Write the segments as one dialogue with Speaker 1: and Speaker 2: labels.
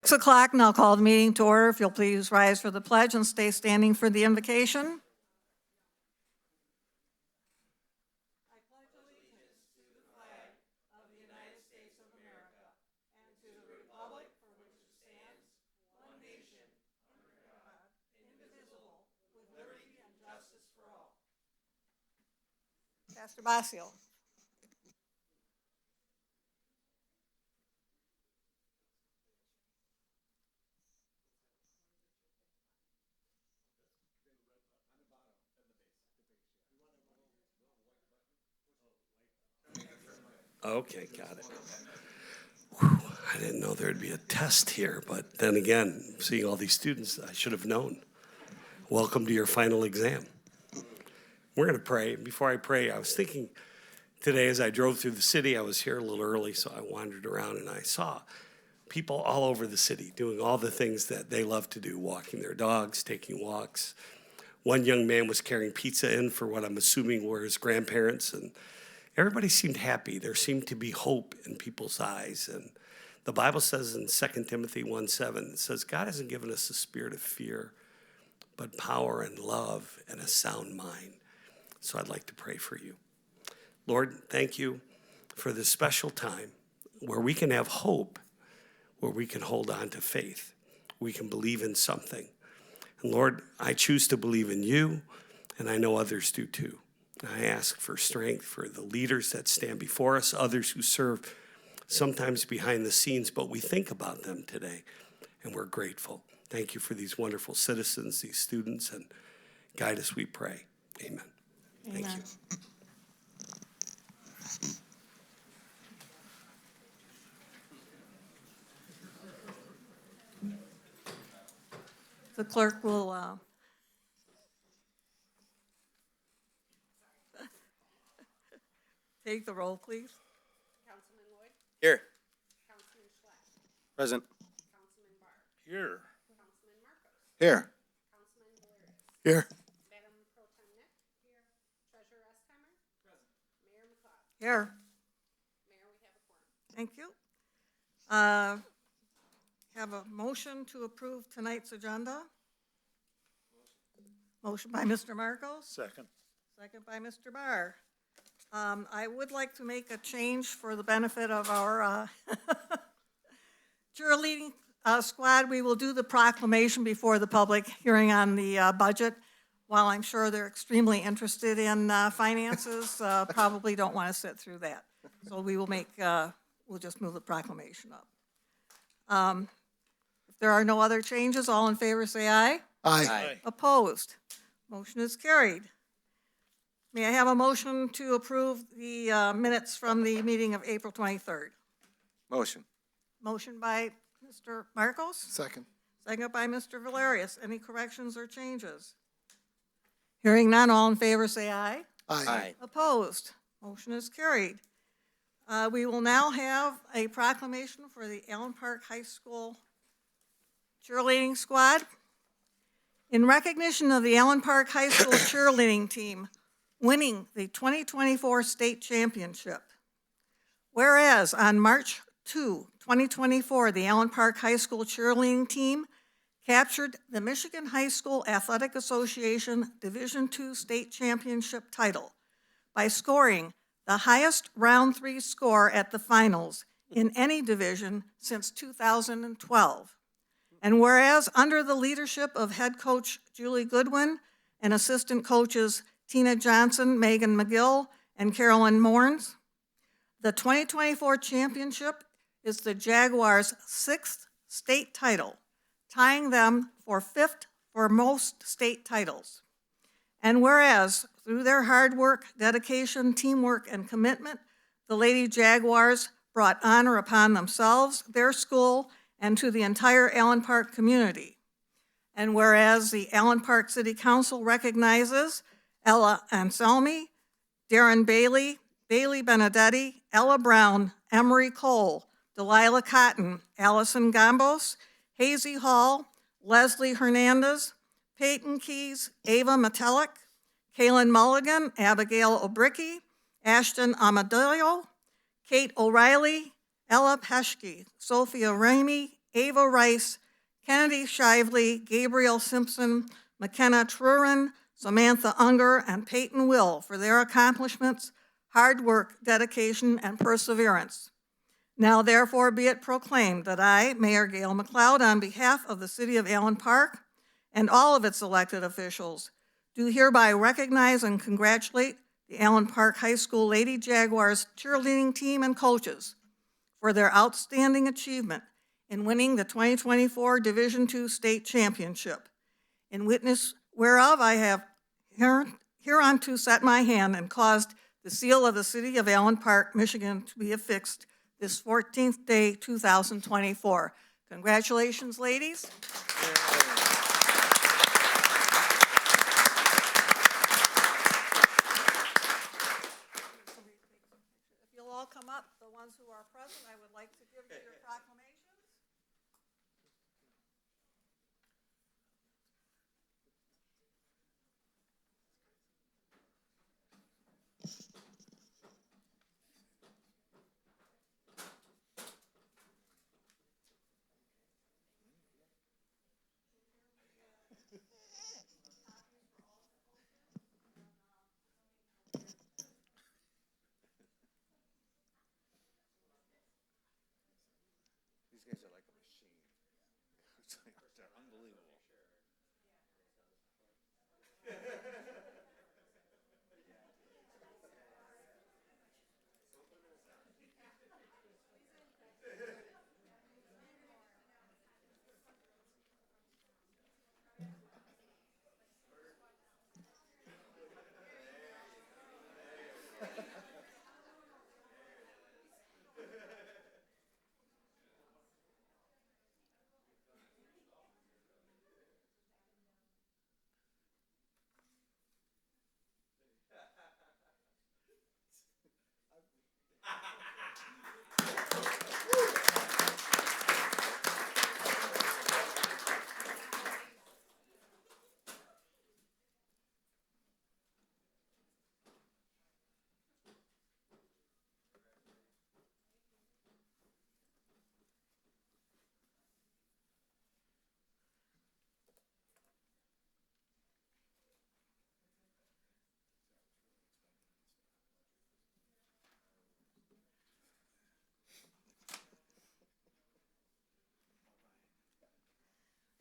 Speaker 1: 6 o'clock, and I'll call the meeting to order. If you'll please rise for the pledge and stay standing for the invocation. I pledge allegiance to the flag of the United States of America and to the republic for which it stands, one nation, under God, indivisible, with liberty and justice for all. Pastor Basile.
Speaker 2: Okay, got it. Whew, I didn't know there'd be a test here, but then again, seeing all these students, I should have known. Welcome to your final exam. We're going to pray. Before I pray, I was thinking today as I drove through the city, I was here a little early, so I wandered around and I saw people all over the city doing all the things that they love to do, walking their dogs, taking walks. One young man was carrying pizza in for what I'm assuming were his grandparents, and everybody seemed happy. There seemed to be hope in people's eyes. And the Bible says in 2 Timothy 1:7, it says, God hasn't given us a spirit of fear, but power and love and a sound mind. So I'd like to pray for you. Lord, thank you for this special time where we can have hope, where we can hold on to faith. We can believe in something. And Lord, I choose to believe in you, and I know others do too. I ask for strength for the leaders that stand before us, others who serve sometimes behind the scenes, but we think about them today, and we're grateful. Thank you for these wonderful citizens, these students, and guide us, we pray. Amen.
Speaker 1: Amen.
Speaker 2: Thank you.
Speaker 1: The clerk will take the roll, please.
Speaker 3: Councilman Lloyd?
Speaker 4: Here.
Speaker 3: Councilman Schlatt?
Speaker 4: Present.
Speaker 3: Councilman Barr?
Speaker 4: Here.
Speaker 3: Councilman Marcos?
Speaker 4: Here.
Speaker 3: Councilman Valerius?
Speaker 4: Here.
Speaker 3: Madam Pro Tem Nick? Here. Treasurer Estheimer? Present. Mayor McLeod?
Speaker 1: Here.
Speaker 3: Mayor, we have a quorum.
Speaker 1: Thank you. Have a motion to approve tonight's agenda. Motion by Mr. Marcos.
Speaker 4: Second.
Speaker 1: Second by Mr. Barr. I would like to make a change for the benefit of our cheerleading squad. We will do the proclamation before the public hearing on the budget. While I'm sure they're extremely interested in finances, probably don't want to sit through that. So we will we'll just move the proclamation up. If there are no other changes, all in favor say aye.
Speaker 4: Aye.
Speaker 1: Opposed? Motion is carried. May I have a motion to approve the minutes from the meeting of April 23rd?
Speaker 4: Motion.
Speaker 1: Motion by Mr. Marcos,
Speaker 4: Second.
Speaker 1: second by Mr. Valerius. Any corrections or changes? Hearing none, all in favor say aye.
Speaker 4: Aye.
Speaker 1: Opposed? Motion is carried. We will now have a proclamation for the Allen Park High School cheerleading squad. In recognition of the Allen Park High School cheerleading team winning the 2024 state championship. Whereas on March 2, 2024, the Allen Park High School cheerleading team captured the Michigan High School Athletic Association Division II state championship title by scoring the highest round 3 score at the finals in any division since 2012. And whereas under the leadership of head coach Julie Goodwin and assistant coaches Tina Johnson, Megan McGill, and Carolyn Mourns, the 2024 championship is the Jaguars' 6th state title, tying them for 5th for most state titles. And whereas through their hard work, dedication, teamwork, and commitment, the Lady Jaguars brought honor upon themselves, their school, and to the entire Allen Park community. And whereas the Allen Park City Council recognizes Ella Anselmi, Darren Bailey, Bailey Benedetti, Ella Brown, Emery Cole, Delilah Cotton, Allison Gambos, Hazy Hall, Leslie Hernandez, Peyton Keys, Ava Metellic, Kaylin Mulligan, Abigail O'Bricky, Ashton Amadeo, Kate O'Reilly, Ella Peschke, Sophia Ramey, Ava Rice, Kennedy Shively, Gabriel Simpson, McKenna Trurin, Samantha Unger, and Peyton Will for their accomplishments, hard work, dedication, and perseverance. Now therefore be it proclaimed that I, Mayor Gail McLeod, on behalf of the City of Allen Park and all of its elected officials, do hereby recognize and congratulate the Allen Park High School Lady Jaguars cheerleading team and coaches for their outstanding achievement in winning the 2024 Division II State Championship. In witness whereof I have hereunto set my hand and caused the seal of the City of Allen Park, Michigan to be affixed this 14th day, 2024. Congratulations, ladies. If you'll all come up, the ones who are present, I would like to give you your proclamations.
Speaker 4: These guys are like a machine. They're unbelievable.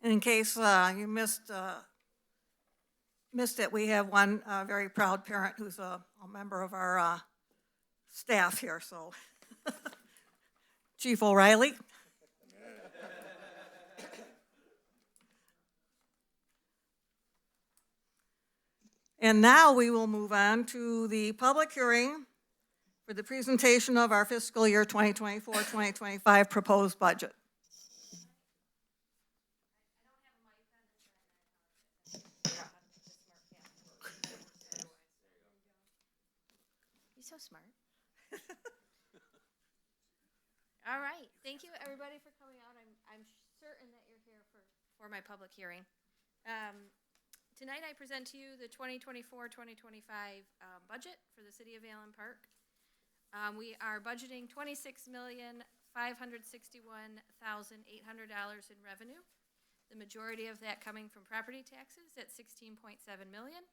Speaker 1: In case you missed it, we have one very proud parent who's a member of our staff here, so. Chief O'Reilly. And now we will move on to the public hearing for the presentation of our fiscal year 2024-2025 proposed budget.
Speaker 5: You're so smart. All right. Thank you, everybody, for coming out. I'm certain that you're here for my public hearing. Tonight, I present to you the 2024-2025 budget for the City of Allen Park. We are budgeting $26,561,800 in revenue. The majority of that coming from property taxes at $16.7 million.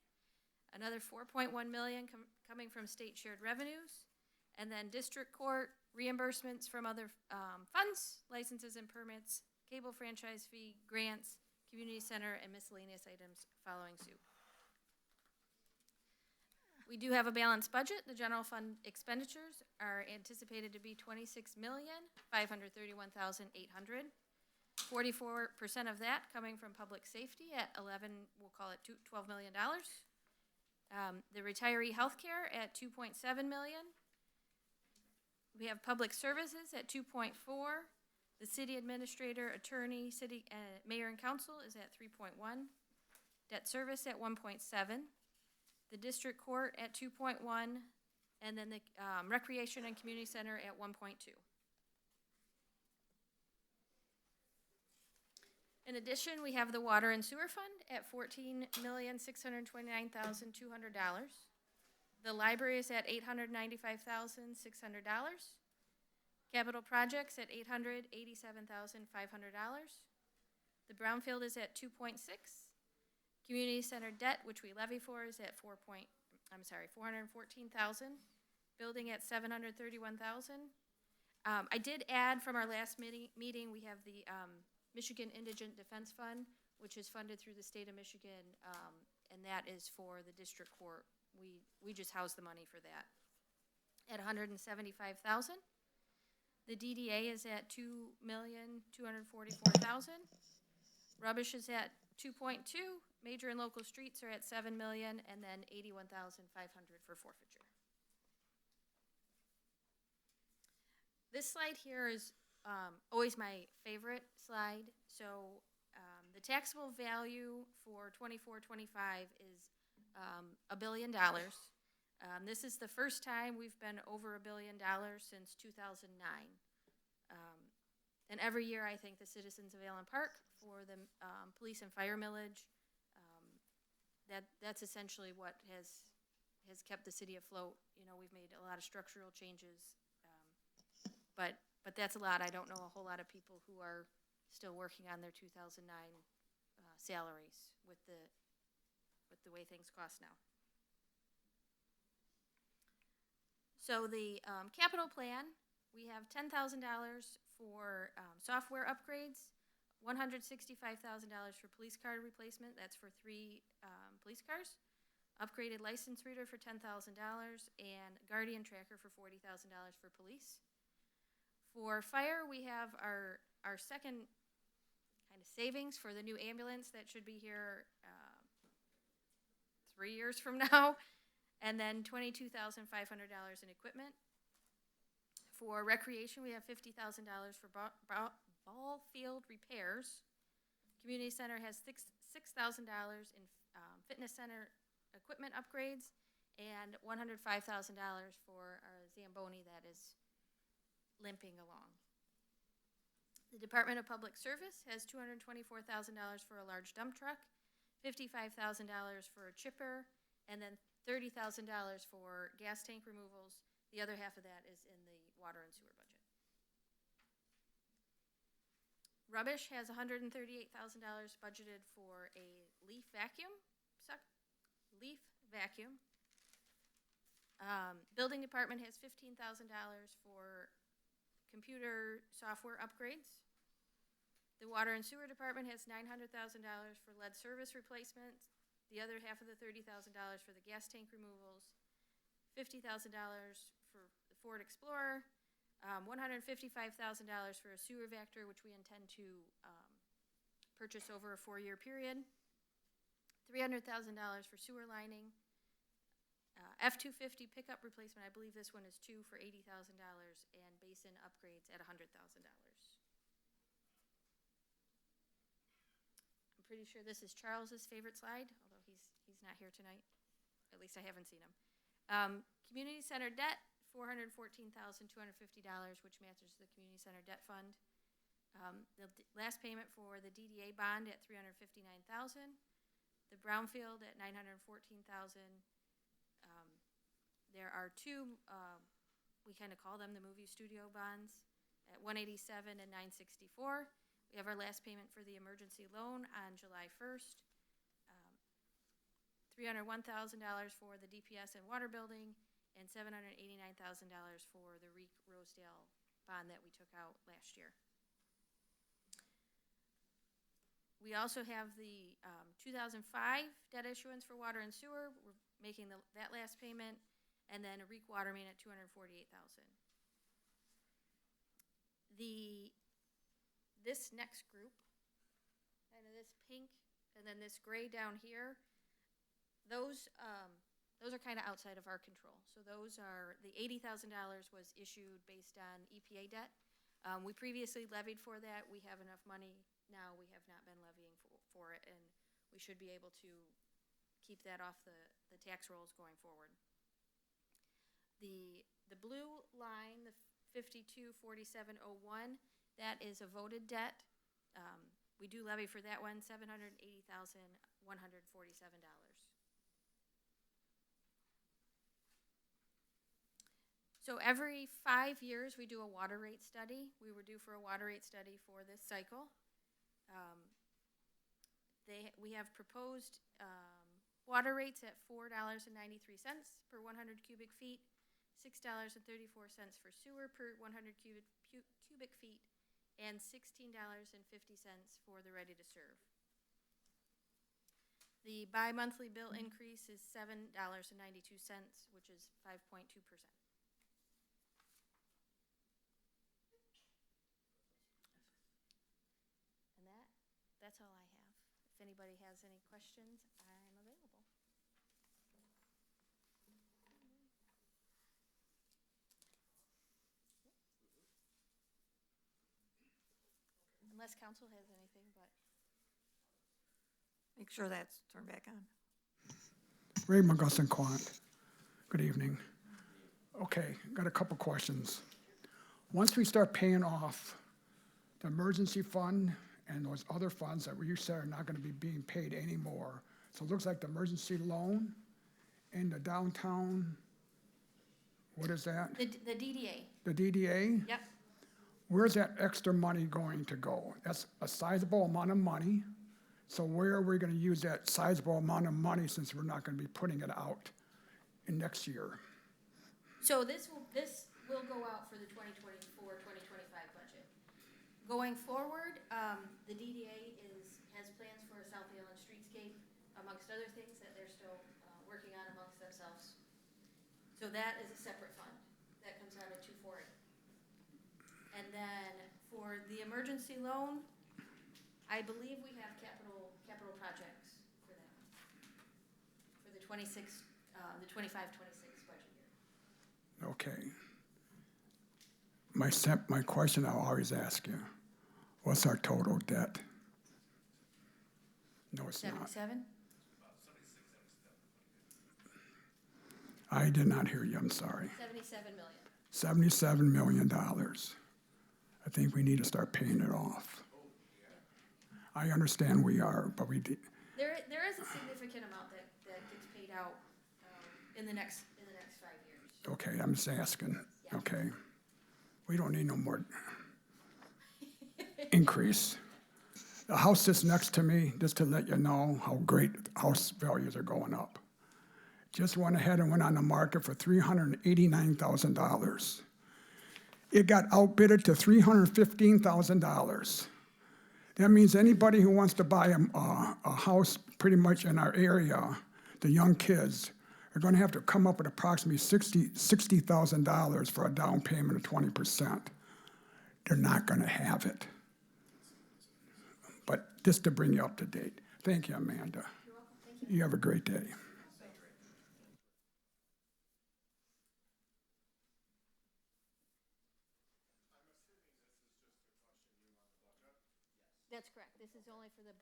Speaker 5: Another $4.1 million coming from state shared revenues, and then district court reimbursements from other funds, licenses and permits, cable franchise fee, grants, community center, and miscellaneous items following suit. We do have a balanced budget. The general fund expenditures are anticipated to be $26,531,800. 44% of that coming from public safety at we'll call it $12 million. The retiree health care at $2.7 million. We have public services at 2.4. The city administrator, attorney, city mayor and council is at 3.1. Debt service at 1.7. The district court at 2.1, and then the recreation and community center at 1.2. In addition, we have the water and sewer fund at $14,629,200. The library is at $895,600. Capital projects at $887,500. The brownfield is at 2.6. Community center debt, which we levy for, is at 414,000. Building at 731,000. I did add from our last meeting, we have the Michigan Indigent Defense Fund, which is funded through the state of Michigan, and that is for the district court. We just house the money for that. At 175,000. The DDA is at 2,244,000. Rubbish is at 2.2. Major and local streets are at 7 million, and then 81,500 for forfeiture. This slide here is always my favorite slide. So the taxable value for 24-25 is $1 billion. This is the first time we've been over $1 billion since 2009. And every year I thank the citizens of Allen Park for the police and fire millage. That's essentially what has kept the city afloat. You know, we've made a lot of structural changes, but that's a lot. I don't know a whole lot of people who are still working on their 2009 salaries with the way things cost now. So the capital plan, we have $10,000 for software upgrades, $165,000 for police car replacement. That's for 3 police cars. Upgraded license reader for $10,000 and guardian tracker for $40,000 for police. For fire, we have our second kind of savings for the new ambulance that should be here 3 years from now, and then $22,500 in equipment. For recreation, we have $50,000 for ball field repairs. Community center has $6,000 in fitness center equipment upgrades, and $105,000 for our Zamboni that is limping along. The Department of Public Service has $224,000 for a large dump truck, $55,000 for a chipper, and then $30,000 for gas tank removals. The other half of that is in the water and sewer budget. Rubbish has $138,000 budgeted for a leaf vacuum. Building department has $15,000 for computer software upgrades. The water and sewer department has $900,000 for lead service replacement. The other half of the $30,000 for the gas tank removals. $50,000 for the Ford Explorer. $155,000 for a sewer vector, which we intend to purchase over a 4-year period. $300,000 for sewer lining. F-250 pickup replacement, I believe this one is 2 for $80,000, and basin upgrades at $100,000. I'm pretty sure this is Charles's favorite slide, although he's not here tonight. At least I haven't seen him. Community center debt, $414,250, which matches the community center debt fund. The last payment for the DDA bond at $359,000. The brownfield at $914,000. There are 2, we kind of call them the movie studio bonds, at $187 and $964. We have our last payment for the emergency loan on July 1st. $301,000 for the DPS and water building, and $789,000 for the Reek Rosedale bond that we took out last year. We also have the 2005 debt issuance for water and sewer. We're making that last payment, and then a Reek water main at $248,000. This next group, kind of this pink, and then this gray down here, those are kind of outside of our control. So those are, the $80,000 was issued based on EPA debt. We previously levied for that. We have enough money now. We have not been levying for it, and we should be able to keep that off the tax rolls going forward. The blue line, the 524701, that is a voted debt. We do levy for that one, $780,147. So every 5 years, we do a water rate study. We were due for a water rate study for this cycle. We have proposed water rates at $4.93 per 100 cubic feet, $6.34 for sewer per 100 cubic feet, and $16.50 for the ready-to-serve. The bi-monthly bill increase is $7.92, which is 5.2%. And that's all I have. If anybody has any questions, I'm available. Unless council has anything, but.
Speaker 1: Make sure that's turned back on.
Speaker 6: Ray McGusson Quant. Good evening. Okay, got a couple questions. Once we start paying off the emergency fund and those other funds that you said are not gonna be being paid anymore, so it looks like the emergency loan and the downtown, what is that?
Speaker 5: The DDA,
Speaker 6: The DDA?
Speaker 5: yep.
Speaker 6: Where's that extra money going to go? That's a sizable amount of money. So where are we gonna use that sizable amount of money since we're not gonna be putting it out in next year?
Speaker 5: So this will go out for the 2024-2025 budget. Going forward, the DDA has plans for a Southfield and streetscape, amongst other things that they're still working on amongst themselves. So that is a separate fund. That comes out of 240. And then for the emergency loan, I believe we have capital projects for that. For the 25-26 budget year.
Speaker 6: Okay. My question I'll always ask you, what's our total debt? No, it's not.
Speaker 5: 77?
Speaker 6: I did not hear you, I'm sorry.
Speaker 5: 77 million.
Speaker 6: $77 million. I think we need to start paying it off. I understand we are, but we did.
Speaker 5: There is a significant amount that gets paid out in the next 5 years.
Speaker 6: Okay, I'm just asking,
Speaker 5: Yeah.
Speaker 6: okay? We don't need no more increase. The house that's next to me, just to let you know how great house values are going up. Just went ahead and went on the market for $389,000. It got outbidded to $315,000. That means anybody who wants to buy a house pretty much in our area, the young kids, are gonna have to come up with approximately $60,000 for a down payment of 20%. They're not gonna have it. But just to bring you up to date. Thank you, Amanda.
Speaker 5: You're welcome. Thank you.
Speaker 6: You have a great day.
Speaker 5: That's correct. This is only for the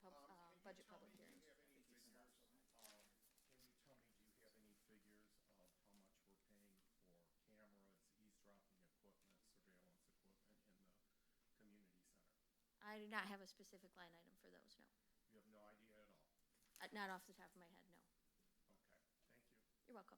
Speaker 5: budget public hearings.
Speaker 4: Can you tell me, do you have any figures of how much we're paying for cameras, eavesdropping equipment, surveillance equipment in the community center?
Speaker 5: I do not have a specific line item for those, no.
Speaker 4: You have no idea at all?
Speaker 5: Not off the top of my head, no.
Speaker 4: Okay, thank you.
Speaker 5: You're welcome.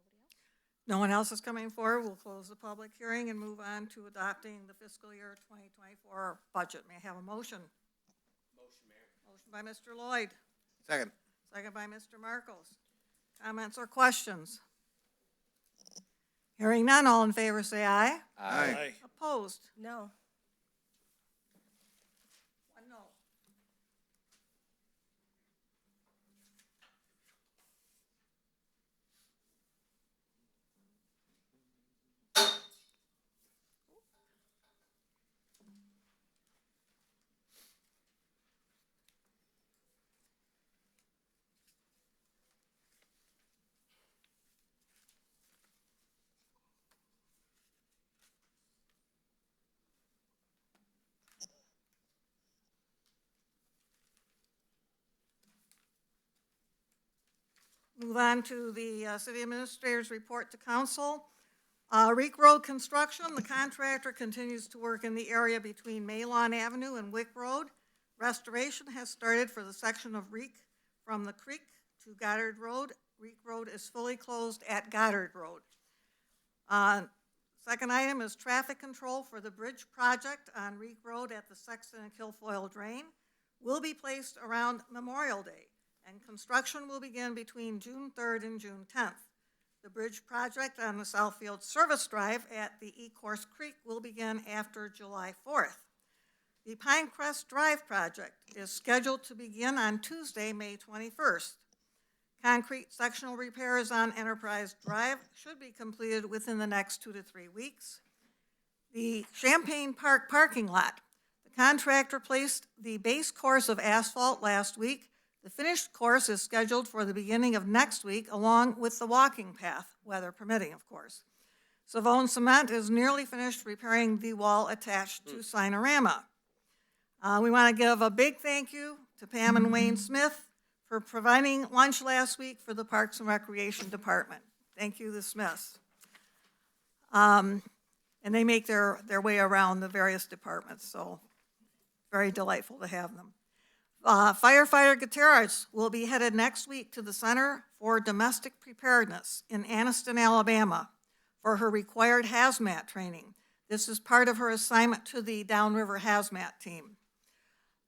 Speaker 5: Nobody else?
Speaker 1: No one else is coming forward. We'll close the public hearing and move on to adopting the fiscal year 2024 budget. May I have a motion?
Speaker 2: Motion, Mayor.
Speaker 1: Motion by Mr. Lloyd,
Speaker 4: Second.
Speaker 1: second by Mr. Marcos. Comments or questions? Hearing none, all in favor say aye.
Speaker 4: Aye.
Speaker 1: Opposed?
Speaker 5: No.
Speaker 1: One no. Move on to the city administrator's report to council. Reek Road construction, the contractor continues to work in the area between Maylon Avenue and Wick Road. Restoration has started for the section of Reek from the creek to Goddard Road. Reek Road is fully closed at Goddard Road. Second item is traffic control for the bridge project on Reek Road at the Sexton and Kilfoyle Drain will be placed around Memorial Day, and construction will begin between June 3rd and June 10th. The bridge project on the Southfield Service Drive at the Ecorse Creek will begin after July 4th. The Pinecrest Drive project is scheduled to begin on Tuesday, May 21st. Concrete sectional repairs on Enterprise Drive should be completed within the next 2 to 3 weeks. The Champaign Park parking lot. The contractor placed the base course of asphalt last week. The finished course is scheduled for the beginning of next week, along with the walking path, weather permitting, of course. Savone Cement is nearly finished repairing the wall attached to Sinorama. We want to give a big thank you to Pam and Wayne Smith for providing lunch last week for the Parks and Recreation Department. Thank you, the Smiths. And they make their way around the various departments, so very delightful to have them. Firefighter Gutierrez will be headed next week to the Center for Domestic Preparedness in Anniston, Alabama, for her required hazmat training. This is part of her assignment to the Downriver Hazmat Team.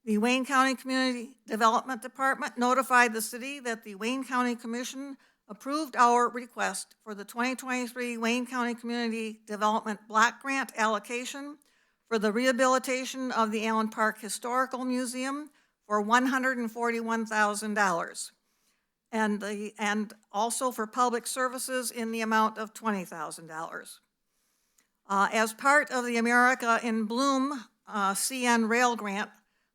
Speaker 1: The Wayne County Community Development Department notified the city that the Wayne County Commission approved our request for the 2023 Wayne County Community Development Block Grant allocation for the rehabilitation of the Allen Park Historical Museum for $141,000, and also for public services in the amount of $20,000. As part of the America in Bloom CN Rail Grant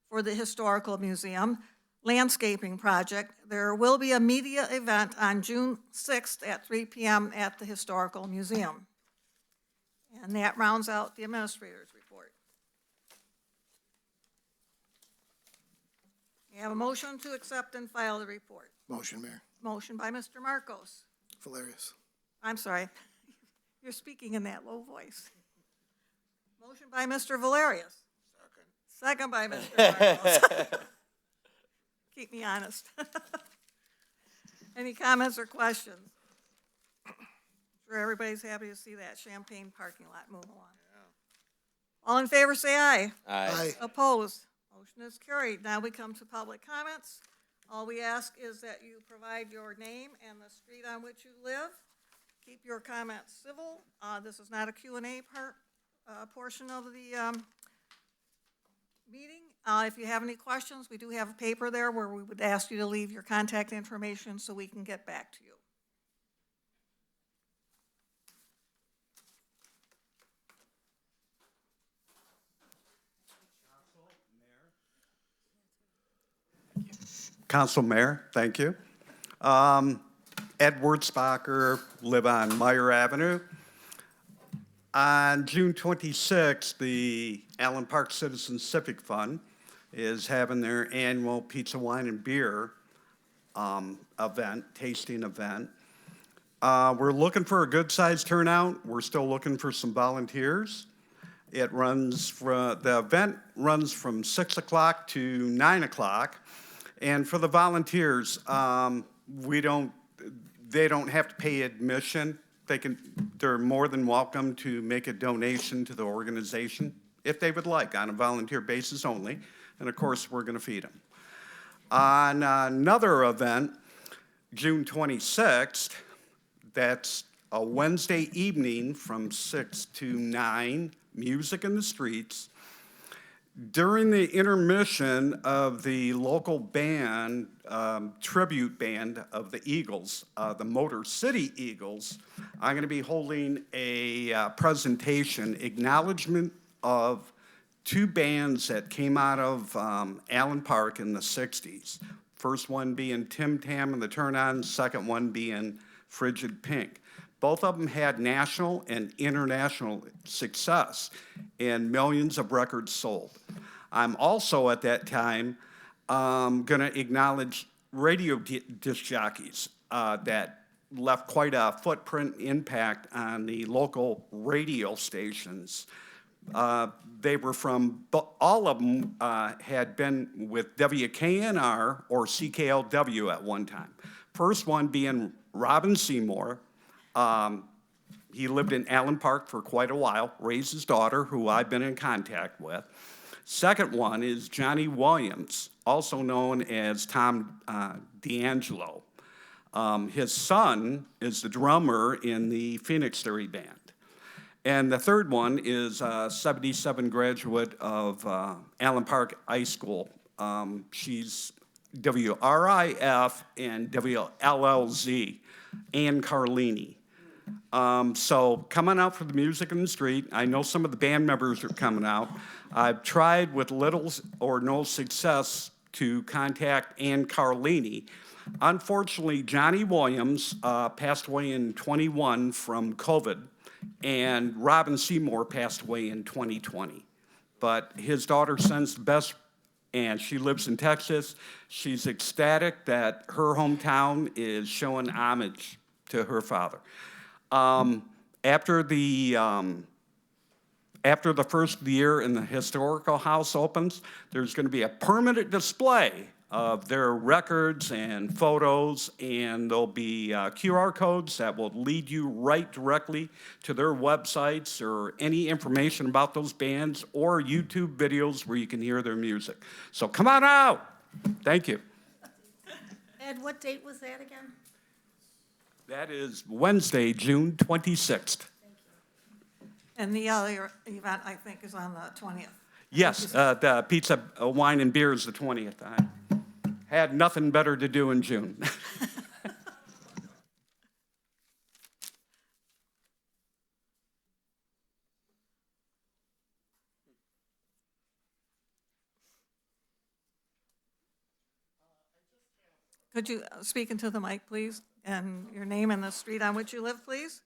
Speaker 1: for the Historical Museum landscaping project, there will be a media event on June 6th at 3 p.m. at the Historical Museum. And that rounds out the administrator's report. We have a motion to accept and file the report.
Speaker 7: Motion, Mayor.
Speaker 1: Motion by Mr. Marcos.
Speaker 7: Valerius.
Speaker 1: I'm sorry, you're speaking in that low voice. Motion by Mr. Valerius. Second by Mr. Marcos. Keep me honest. Any comments or questions? Sure, everybody's happy to see that Champaign parking lot move along. All in favor, say aye.
Speaker 7: Aye.
Speaker 1: Opposed? Motion is carried. Now we come to public comments. All we ask is that you provide your name and the street on which you live. Keep your comments civil. This is not a Q&A portion of the meeting. If you have any questions, we do have a paper there where we would ask you to leave your contact information so we can get back to you.
Speaker 4: Council Mayor, thank you. Edward Spocker, live on Meyer Avenue. On June 26th, the Allen Park Citizens Civic Fund is having their annual pizza, wine, and beer event, tasting event. We're looking for a good-sized turnout. We're still looking for some volunteers. The event runs from 6 o'clock to 9 o'clock. And for the volunteers, they don't have to pay admission. They're more than welcome to make a donation to the organization if they would like, on a volunteer basis only. And of course, we're going to feed them. On another event, June 26th, that's a Wednesday evening from 6 to 9, music in the streets. During the intermission of the local band, tribute band of the Eagles, the Motor City Eagles, I'm going to be holding a presentation, acknowledgement of two bands that came out of Allen Park in the 60s. First one being Tim Tam and the Turn-Ons, second one being Frigid Pink. Both of them had national and international success and millions of records sold. I'm also at that time going to acknowledge radio disc jockeys. that left quite a footprint impact on the local radio stations. They were from, all of them had been with WKNR or CKLW at one time. First one being Robin Seymour. He lived in Allen Park for quite a while, raised his daughter, who I've been in contact with. Second one is Johnny Williams, also known as Tom D'Angelo. His son is the drummer in the Phoenix Theory Band. And the third one is a 77 graduate of Allen Park High School. She's WRIF and WLLZ, Ann Carlini. So coming out for the music in the street, I know some of the band members are coming out. I've tried with little or no success to contact Ann Carlini. Unfortunately, Johnny Williams passed away in 21 from COVID, and Robin Seymour passed away in 2020. But his daughter sends the best, and she lives in Texas. She's ecstatic that her hometown is showing homage to her father. After the first year in the historical house opens, there's going to be a permanent display of their records and photos, and there'll be QR codes that will lead you right directly to their websites or any information about those bands or YouTube videos where you can hear their music. So come on out. Thank you.
Speaker 3: Ed, what date was that again?
Speaker 4: That is Wednesday, June 26th.
Speaker 1: And the other event, I think, is on the 20th.
Speaker 4: Yes, the pizza, wine, and beer is the 20th. I had nothing better to do in June.
Speaker 1: Could you speak into the mic, please? And your name and the street on which you live, please?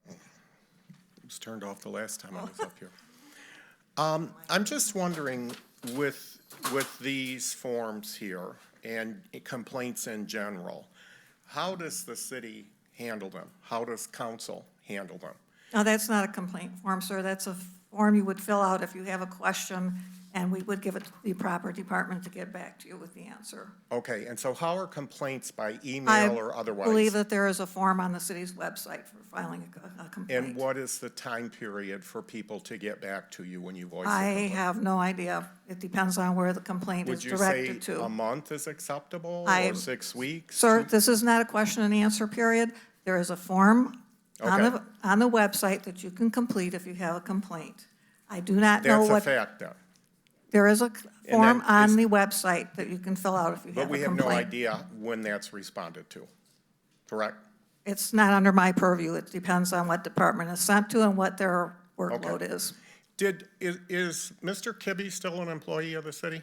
Speaker 7: It was turned off the last time I was up here. I'm just wondering, with these forms here and complaints in general, how does the city handle them? How does council handle them?
Speaker 1: No, that's not a complaint form, sir. That's a form you would fill out if you have a question, and we would give it to the proper department to get back to you with the answer.
Speaker 7: Okay, and so how are complaints by email or otherwise?
Speaker 1: I believe that there is a form on the city's website for filing a complaint.
Speaker 7: And what is the time period for people to get back to you when you voice a
Speaker 1: I
Speaker 7: complaint?
Speaker 1: have no idea. It depends on where the complaint is directed
Speaker 7: Would you say
Speaker 1: to.
Speaker 7: a month is acceptable,
Speaker 1: I-
Speaker 7: or 6 weeks?
Speaker 1: Sir, this is not a question and answer period. There is a form on
Speaker 7: Okay.
Speaker 1: on the website that you can complete if you have a complaint. I do not know
Speaker 7: That's a
Speaker 1: what,
Speaker 7: fact, then.
Speaker 1: there is a form
Speaker 7: then
Speaker 1: on
Speaker 7: is-
Speaker 1: the website that you can fill out if you
Speaker 7: But
Speaker 1: have a
Speaker 7: we have
Speaker 1: complaint.
Speaker 7: no idea when that's responded to, correct?
Speaker 1: It's not under my purview. It depends on what department is sent to and what their workload is.
Speaker 7: Is Mr. Kibbe still an employee of the city?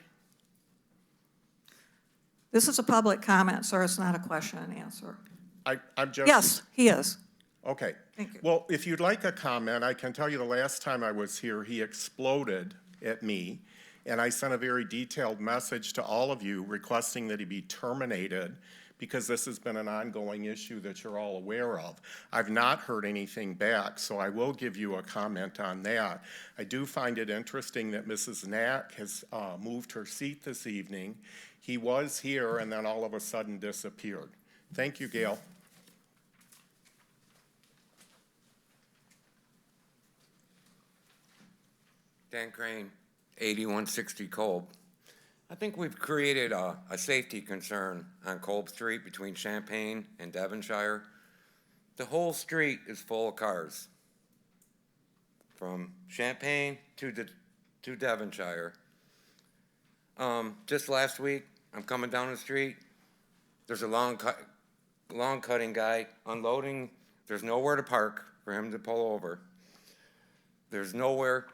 Speaker 1: This is a public comment, sir. It's not a question and answer.
Speaker 7: I'm just.
Speaker 1: Yes, he is.
Speaker 7: Okay.
Speaker 1: Thank you.
Speaker 7: Well, if you'd like a comment, I can tell you the last time I was here, he exploded at me, and I sent a very detailed message to all of you requesting that he be terminated because this has been an ongoing issue that you're all aware of. I've not heard anything back, so I will give you a comment on that. I do find it interesting that Mrs. Knack has moved her seat this evening. He was here and then all of a sudden disappeared. Thank you, Gail.
Speaker 8: Dan Crane, 8160 Kolb. I think we've created a safety concern on Kolb Street between Champaign and Devonshire. The whole street is full of cars. From Champaign to Devonshire. Just last week, I'm coming down the street. There's a long cutting guy unloading. There's nowhere to park for him to pull over. There's nowhere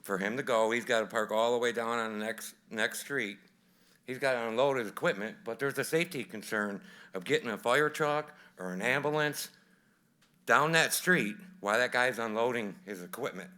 Speaker 8: for him to go. He's got to park all the way down on the next street. He's got to unload his equipment, but there's a safety concern of getting a fire truck or an ambulance down that street while that guy's unloading his equipment.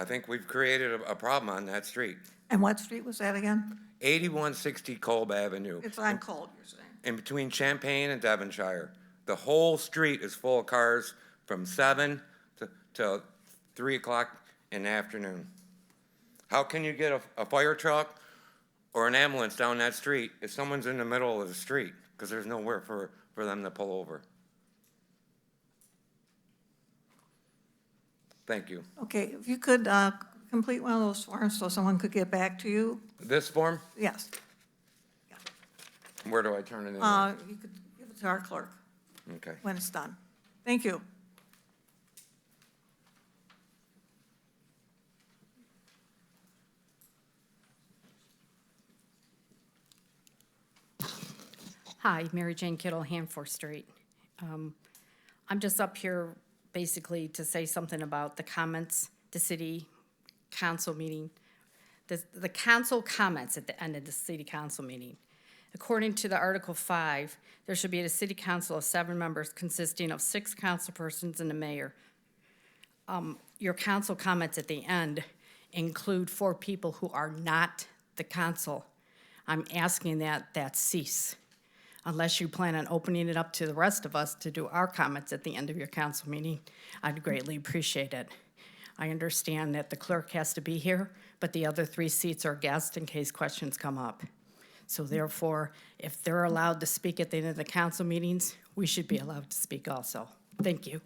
Speaker 8: I think we've created a problem on that street.
Speaker 1: And what street was that again?
Speaker 8: 8160 Kolb Avenue,
Speaker 1: It's on Cold, you're saying.
Speaker 8: in between Champaign and Devonshire. The whole street is full of cars from 7 to 3 o'clock in the afternoon. How can you get a fire truck or an ambulance down that street if someone's in the middle of the street? Because there's nowhere for them to pull over. Thank you.
Speaker 1: Okay, if you could complete one of those forms so someone could get back to you?
Speaker 8: This form,
Speaker 1: Yes.
Speaker 8: where do I turn it in?
Speaker 1: You could give it to our clerk
Speaker 8: Okay.
Speaker 1: when it's done. Thank you.
Speaker 9: Hi, Mary Jane Kittle, Hanford Street. I'm just up here basically to say something about the comments, the city council meeting, the council comments at the end of the city council meeting. According to the Article 5, there should be a city council of 7 members consisting of 6 councilpersons and the mayor. Your council comments at the end include 4 people who are not the council. I'm asking that cease, unless you plan on opening it up to the rest of us to do our comments at the end of your council meeting. I'd greatly appreciate it. I understand that the clerk has to be here, but the other 3 seats are guests in case questions come up. So therefore, if they're allowed to speak at the end of the council meetings, we should be allowed to speak also. Thank you.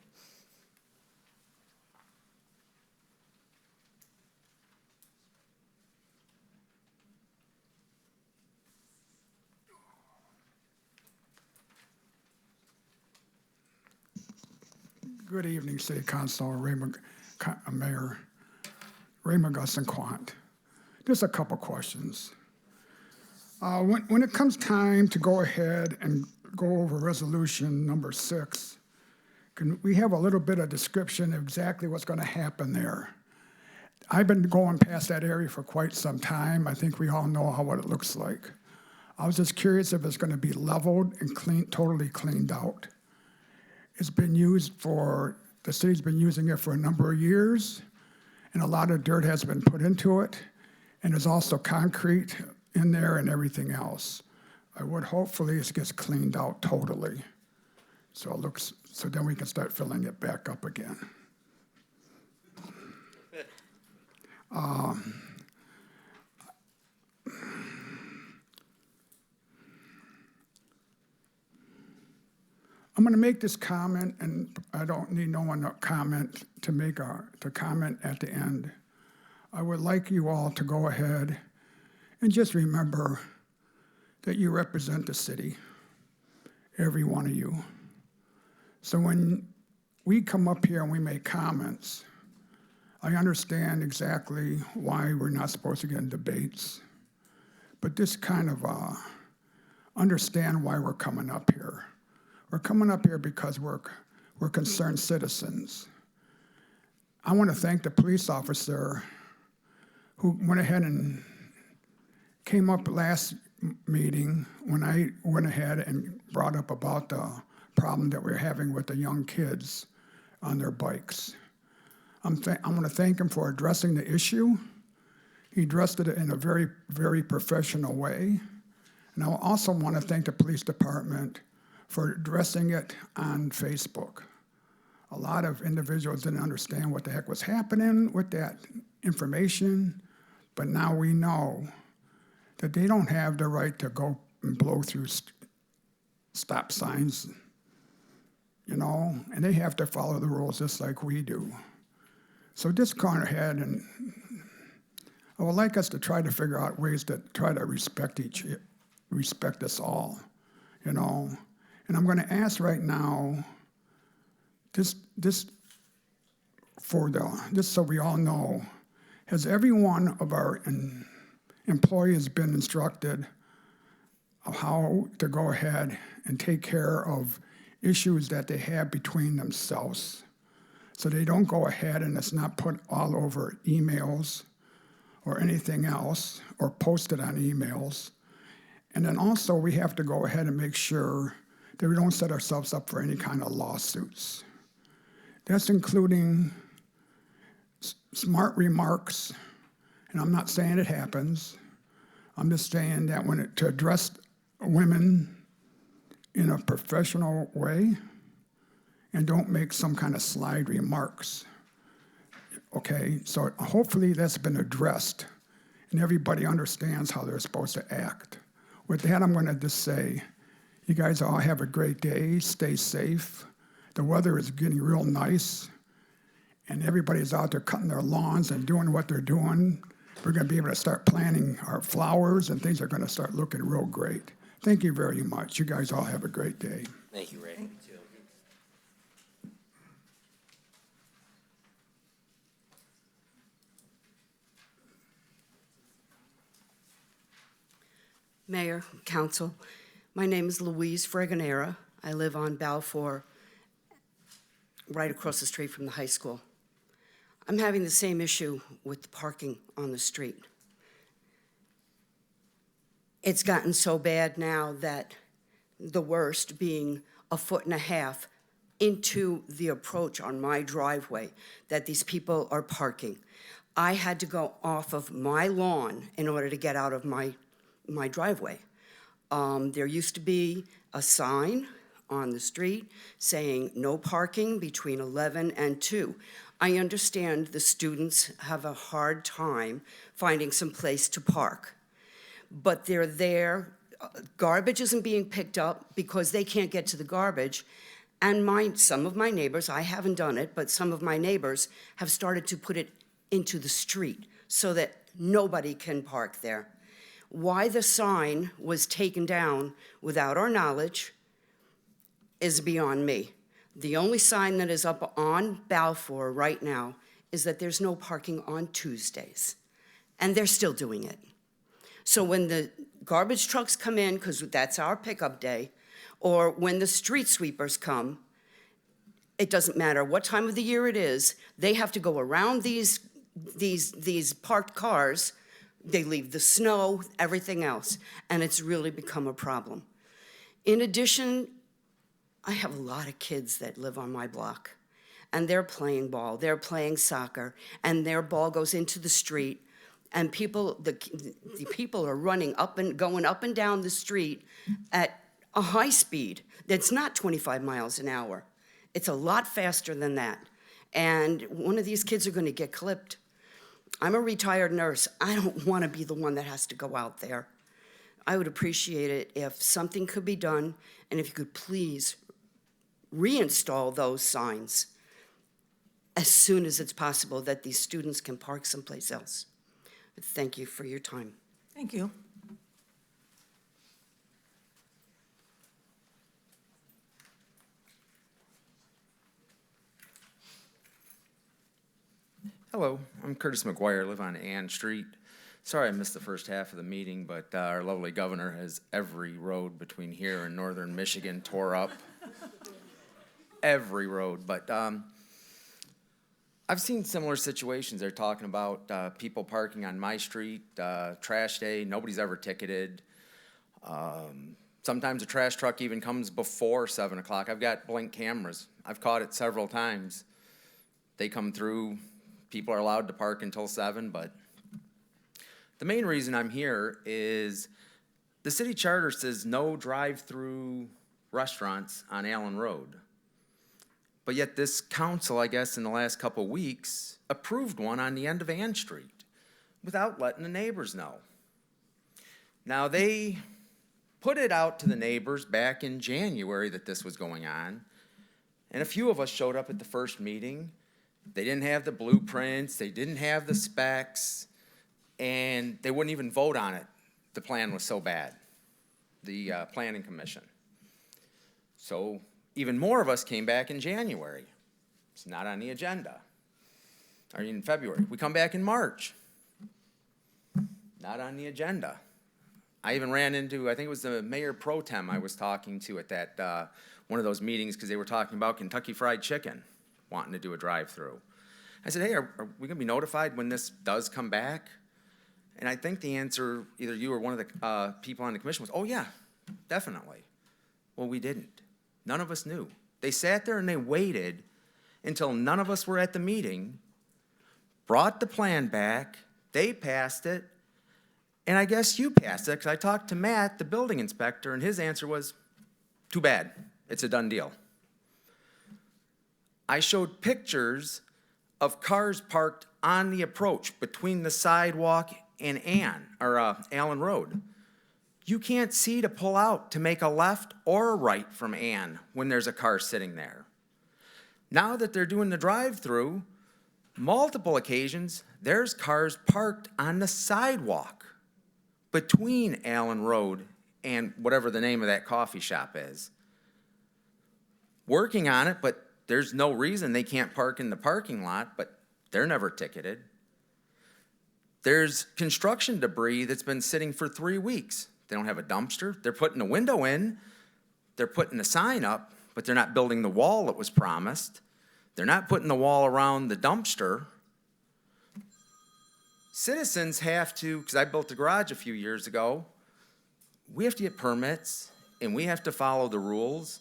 Speaker 6: Good evening, City Council, Mayor Ray McGusson-Quant. Just a couple questions. When it comes time to go ahead and go over resolution number 6, can we have a little bit of description of exactly what's going to happen there? I've been going past that area for quite some time. I think we all know what it looks like. I was just curious if it's going to be leveled and totally cleaned out. It's been used the city's been using it for a number of years, and a lot of dirt has been put into it, and there's also concrete in there and everything else. I would hopefully it gets cleaned out totally, so then we can start filling it back up again. I'm going to make this comment, and I don't need no one to comment at the end. I would like you all to go ahead and just remember that you represent the city, every one of you. So when we come up here and we make comments, I understand exactly why we're not supposed to get in debates, but just kind of understand why we're coming up here. We're coming up here because we're concerned citizens. I want to thank the police officer who went ahead and came up last meeting when I went ahead and brought up about the problem that we're having with the young kids on their bikes. I'm going to thank him for addressing the issue. He addressed it in a very, very professional way. And I also want to thank the police department for addressing it on Facebook. A lot of individuals didn't understand what the heck was happening with that information, but now we know that they don't have the right to go and blow through stop signs, and they have to follow the rules just like we do. So just go ahead, and I would like us to try to figure out ways to try to respect us all, And I'm going to ask right now, just so we all know, has every one of our employees been instructed of how to go ahead and take care of issues that they have between themselves, so they don't go ahead and it's not put all over emails or anything else or posted on emails? And then also we have to go ahead and make sure that we don't set ourselves up for any kind of lawsuits. That's including smart remarks, and I'm not saying it happens. I'm just saying that to address women in a professional way and don't make some kind of slide remarks. Okay, so hopefully that's been addressed and everybody understands how they're supposed to act. With that, I'm going to just say, you guys all have a great day, stay safe. The weather is getting real nice, and everybody's out there cutting their lawns and doing what they're doing. We're going to be able to start planting our flowers, and things are going to start looking real great. Thank you very much. You guys all have a great day.
Speaker 8: Thank you, Ray.
Speaker 10: Mayor, Council, my name is Louise Fragonera. I live on Balfour, right across the street from the high school. I'm having the same issue with the parking on the street. It's gotten so bad now that the worst being 1.5 feet into the approach on my driveway that these people are parking. I had to go off of my lawn in order to get out of my driveway. There used to be a sign on the street saying no parking between 11 and 2. I understand the students have a hard time finding some place to park, but they're there. Garbage isn't being picked up because they can't get to the garbage. And some of my neighbors, I haven't done it, but some of my neighbors have started to put it into the street so that nobody can park there. Why the sign was taken down without our knowledge is beyond me. The only sign that is up on Balfour right now is that there's no parking on Tuesdays, and they're still doing it. So when the garbage trucks come in, because that's our pickup day, or when the street sweepers come, it doesn't matter what time of the year it is, they have to go around these parked cars. They leave the snow, everything else, and it's really become a problem. In addition, I have a lot of kids that live on my block, and they're playing ball, they're playing soccer, and their ball goes into the street, and the people are running going up and down the street at a high speed that's not 25 miles an hour. It's a lot faster than that, and one of these kids are going to get clipped. I'm a retired nurse. I don't want to be the one that has to go out there. I would appreciate it if something could be done, and if you could please reinstall those signs as soon as it's possible that these students can park someplace else. Thank you for your time.
Speaker 1: Thank you.
Speaker 11: Hello, I'm Curtis McGuire, live on Ann Street. Sorry I missed the first half of the meeting, but our lovely governor has every road between here and northern Michigan tore up. Every road, but I've seen similar situations. They're talking about people parking on my street, trash day, nobody's ever ticketed. Sometimes a trash truck even comes before 7 o'clock. I've got blink cameras. I've caught it several times. They come through. People are allowed to park until 7, but the main reason I'm here is the city charter says no drive-through restaurants on Allen Road. But yet this council, I guess, in the last couple weeks, approved one on the end of Ann Street without letting the neighbors know. Now, they put it out to the neighbors back in January that this was going on, and a few of us showed up at the first meeting. They didn't have the blueprints, they didn't have the specs, and they wouldn't even vote on it. The plan was so bad, the planning commission. So even more of us came back in January. It's not on the agenda. Or in February. We come back in March. Not on the agenda. I even ran into, I think it was the mayor pro tem I was talking to at that one of those meetings because they were talking about Kentucky Fried Chicken, wanting to do a drive-through. I said, hey, are we going to be notified when this does come back? And I think the answer, either you or one of the people on the commission was, oh yeah, definitely. Well, we didn't. None of us knew. They sat there and they waited until none of us were at the meeting brought the plan back, they passed it, and I guess you passed it, because I talked to Matt, the building inspector, and his answer was, too bad, it's a done deal. I showed pictures of cars parked on the approach between the sidewalk and Allen Road. You can't see to pull out to make a left or a right from Ann when there's a car sitting there. Now that they're doing the drive-through, multiple occasions, there's cars parked on the sidewalk between Allen Road and whatever the name of that coffee shop is. Working on it, but there's no reason they can't park in the parking lot, but they're never ticketed. There's construction debris that's been sitting for 3 weeks. They don't have a dumpster. They're putting a window in. They're putting a sign up, but they're not building the wall that was promised. They're not putting the wall around the dumpster. Citizens have to, because I built a garage a few years ago, we have to get permits and we have to follow the rules.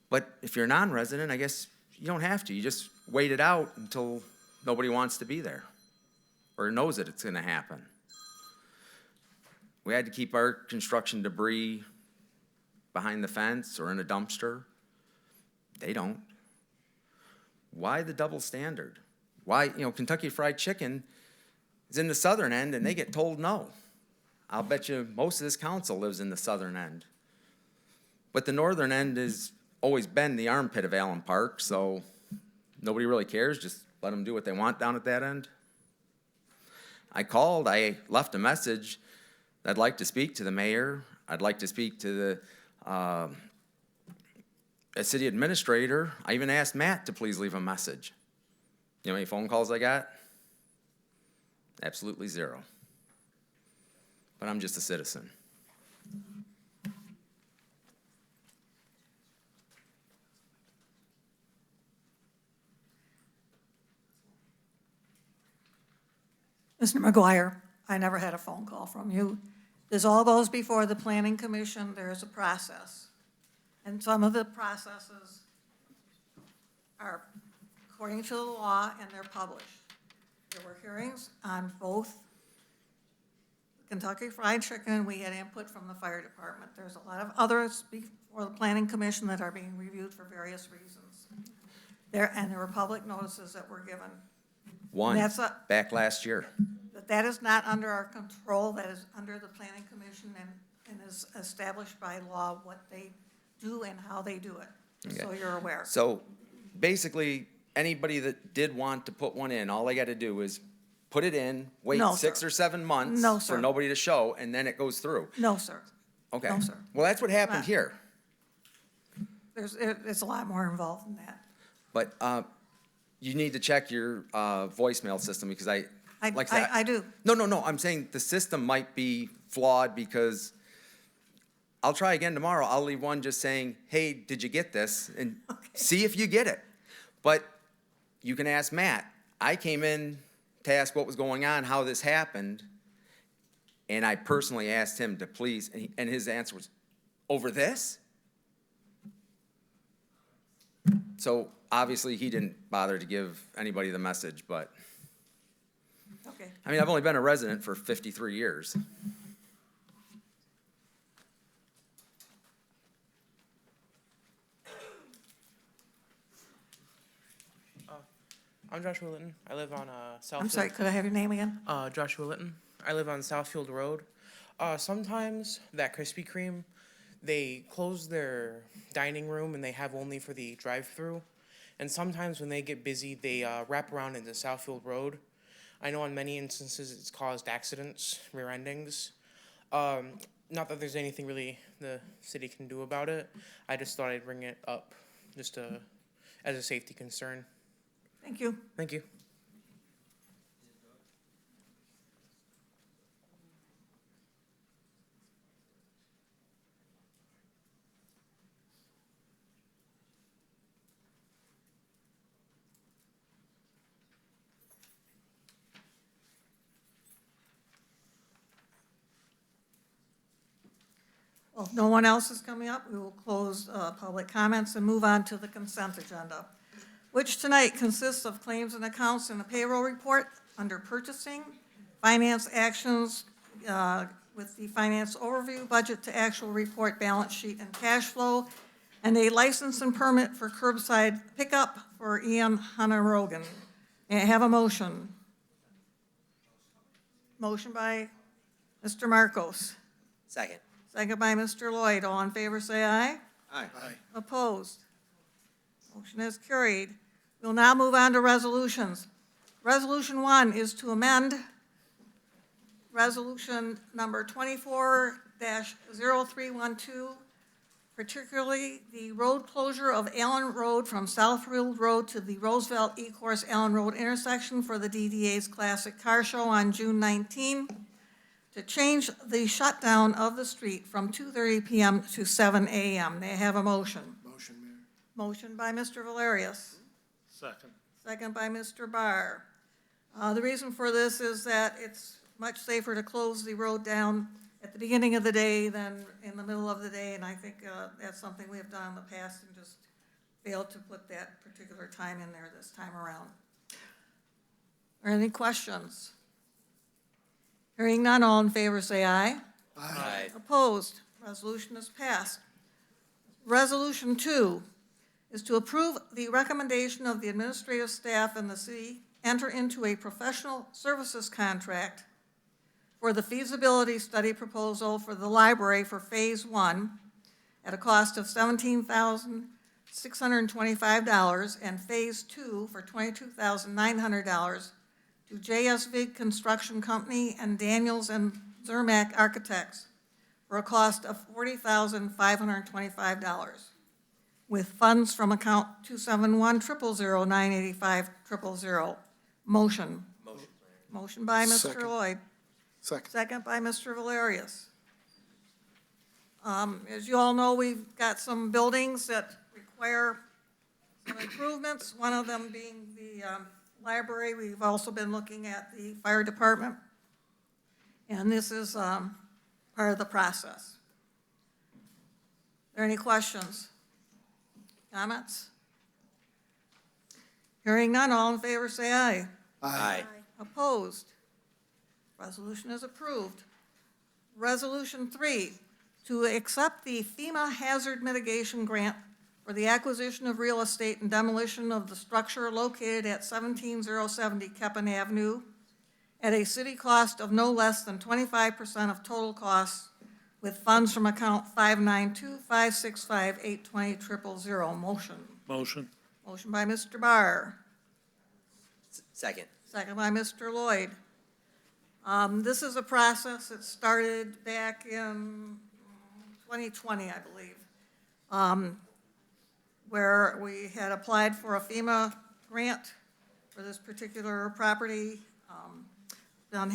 Speaker 11: But if you're a non-resident, I guess you don't have to. You just wait it out until nobody wants to be there or knows that it's going to happen. We had to keep our construction debris behind the fence or in a dumpster. They don't. Why the double standard? Why, Kentucky Fried Chicken is in the southern end and they get told no. I'll bet you most of this council lives in the southern end. But the northern end has always been the armpit of Allen Park, so nobody really cares. Just let them do what they want down at that end. I called, I left a message. I'd like to speak to the mayor. I'd like to speak to a city administrator. I even asked Matt to please leave a message. You know how many phone calls I got? Absolutely zero. But I'm just a citizen.
Speaker 1: Mr. McGuire, I never had a phone call from you. This all goes before the planning commission. There's a process. And some of the processes are according to the law and they're published. There were hearings on both Kentucky Fried Chicken. We had input from the fire department. There's a lot of others before the planning commission that are being reviewed for various reasons. There were public notices that were given.
Speaker 11: One, back last year.
Speaker 1: But that is not under our control. That is under the planning commission and is established by law what they do and how they do it, just so you're aware.
Speaker 11: So basically, anybody that did want to put one in, all they got to do is put it in, wait
Speaker 1: No,
Speaker 11: 6
Speaker 1: sir.
Speaker 11: or 7 months
Speaker 1: No,
Speaker 11: for
Speaker 1: sir.
Speaker 11: nobody to show, and then it goes through.
Speaker 1: No, sir.
Speaker 11: Okay.
Speaker 1: No, sir.
Speaker 11: Well, that's what happened
Speaker 1: Not-
Speaker 11: here.
Speaker 1: It's a lot more involved than that.
Speaker 11: But you need to check your voicemail system because like I said,
Speaker 1: I do.
Speaker 11: No. I'm saying the system might be flawed because I'll try again tomorrow. I'll leave one just saying, hey, did you get this? And see if you get it. But you can ask Matt. I came in to ask what was going on, how this happened, and I personally asked him to please, and his answer was, over this? So obviously he didn't bother to give anybody the message, but
Speaker 1: Okay.
Speaker 11: I mean, I've only been a resident for 53 years.
Speaker 12: I'm Joshua Litton. I live on Southfield.
Speaker 1: I'm sorry, could I have your name again?
Speaker 12: Joshua Litton. I live on Southfield Road. Sometimes that Krispy Kreme, they close their dining room and they have only for the drive-through. And sometimes when they get busy, they wrap around into Southfield Road. I know on many instances it's caused accidents, rear endings. Not that there's anything really the city can do about it. I just thought I'd bring it up just as a safety concern.
Speaker 1: Thank you.
Speaker 12: Thank you.
Speaker 1: Well, if no one else is coming up, we will close public comments and move on to the consent agenda. which tonight consists of claims and accounts and a payroll report under purchasing, finance actions with the finance overview, budget to actual report, balance sheet, and cash flow, and a license and permit for curbside pickup for Ian Hunter-Rogan. May I have a motion? Motion by Mr. Marcos.
Speaker 13: Second.
Speaker 1: Second by Mr. Lloyd. All in favor, say aye.
Speaker 13: Aye.
Speaker 1: Opposed? Motion is carried. We'll now move on to resolutions. Resolution 1 is to amend Resolution number 24-0312, particularly the road closure of Allen Road from Southfield Road to the Roosevelt E-Course Allen Road intersection for the DDA's Classic Car Show on June 19, to change the shutdown of the street from 2:30 p.m. to 7 a.m. May I have a motion?
Speaker 6: Motion, Mayor.
Speaker 1: Motion by Mr. Valerius.
Speaker 2: Second.
Speaker 1: Second by Mr. Barr. The reason for this is that it's much safer to close the road down at the beginning of the day than in the middle of the day, and I think that's something we have done in the past and just failed to put that particular time in there this time around. Are there any questions? Hearing none, all in favor say aye.
Speaker 13: Aye.
Speaker 1: Opposed? Resolution is passed. Resolution 2 is to approve the recommendation of the administrative staff and the city enter into a professional services contract for the feasibility study proposal for the library for Phase 1 at a cost of $17,625 and Phase 2 for $22,900 to JSV Construction Company and Daniels and Zermatt Architects for a cost of $40,525 with funds from account 271-000-985-000. Motion.
Speaker 13: Motion.
Speaker 1: Motion by Mr.
Speaker 6: Second.
Speaker 1: Lloyd.
Speaker 6: Second.
Speaker 1: Second by Mr. Valerius. As you all know, we've got some buildings that require some improvements, one of them being the library. We've also been looking at the fire department, and this is part of the process. Are there any questions? Comments? Hearing none, all in favor say aye.
Speaker 13: Aye.
Speaker 1: Opposed? Resolution is approved. Resolution 3, to accept the FEMA Hazard Mitigation Grant for the acquisition of real estate and demolition of the structure located at 17070 Keppen Avenue at a city cost of no less than 25% of total costs with funds from account 592-565-820-000. Motion.
Speaker 2: Motion.
Speaker 1: Motion by Mr. Barr.
Speaker 13: Second.
Speaker 1: Second by Mr. Lloyd. This is a process that started back in 2020, I believe, where we had applied for a FEMA grant for this particular property. The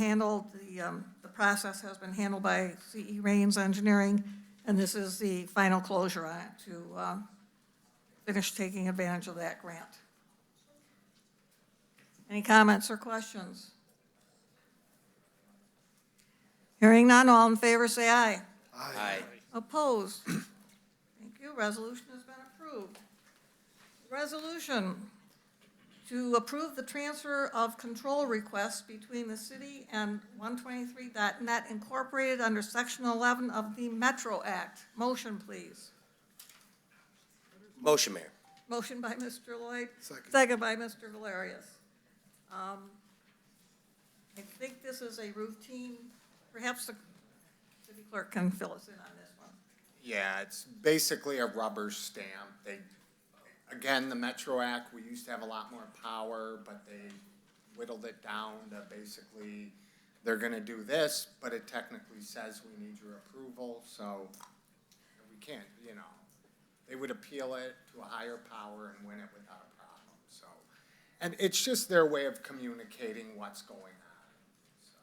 Speaker 1: process has been handled by CE Raines Engineering, and this is the final closure on it to finish taking advantage of that grant. Any comments or questions? Hearing none, all in favor say aye.
Speaker 13: Aye.
Speaker 1: Opposed? Thank you, resolution has been approved. Resolution to approve the transfer of control requests between the city and 123.net Incorporated under Section 11 of the Metro Act. Motion, please.
Speaker 13: Motion, Mayor.
Speaker 1: Motion by Mr. Lloyd.
Speaker 6: Second.
Speaker 1: Second by Mr. Valerius. I think this is a routine, perhaps the city clerk can fill us in on this one.
Speaker 14: Yeah, it's basically a rubber stamp. Again, the Metro Act, we used to have a lot more power, but they whittled it down to basically, they're gonna do this, but it technically says we need your approval, so we can't, they would appeal it to a higher power and win it without a problem, so. And it's just their way of communicating what's going on.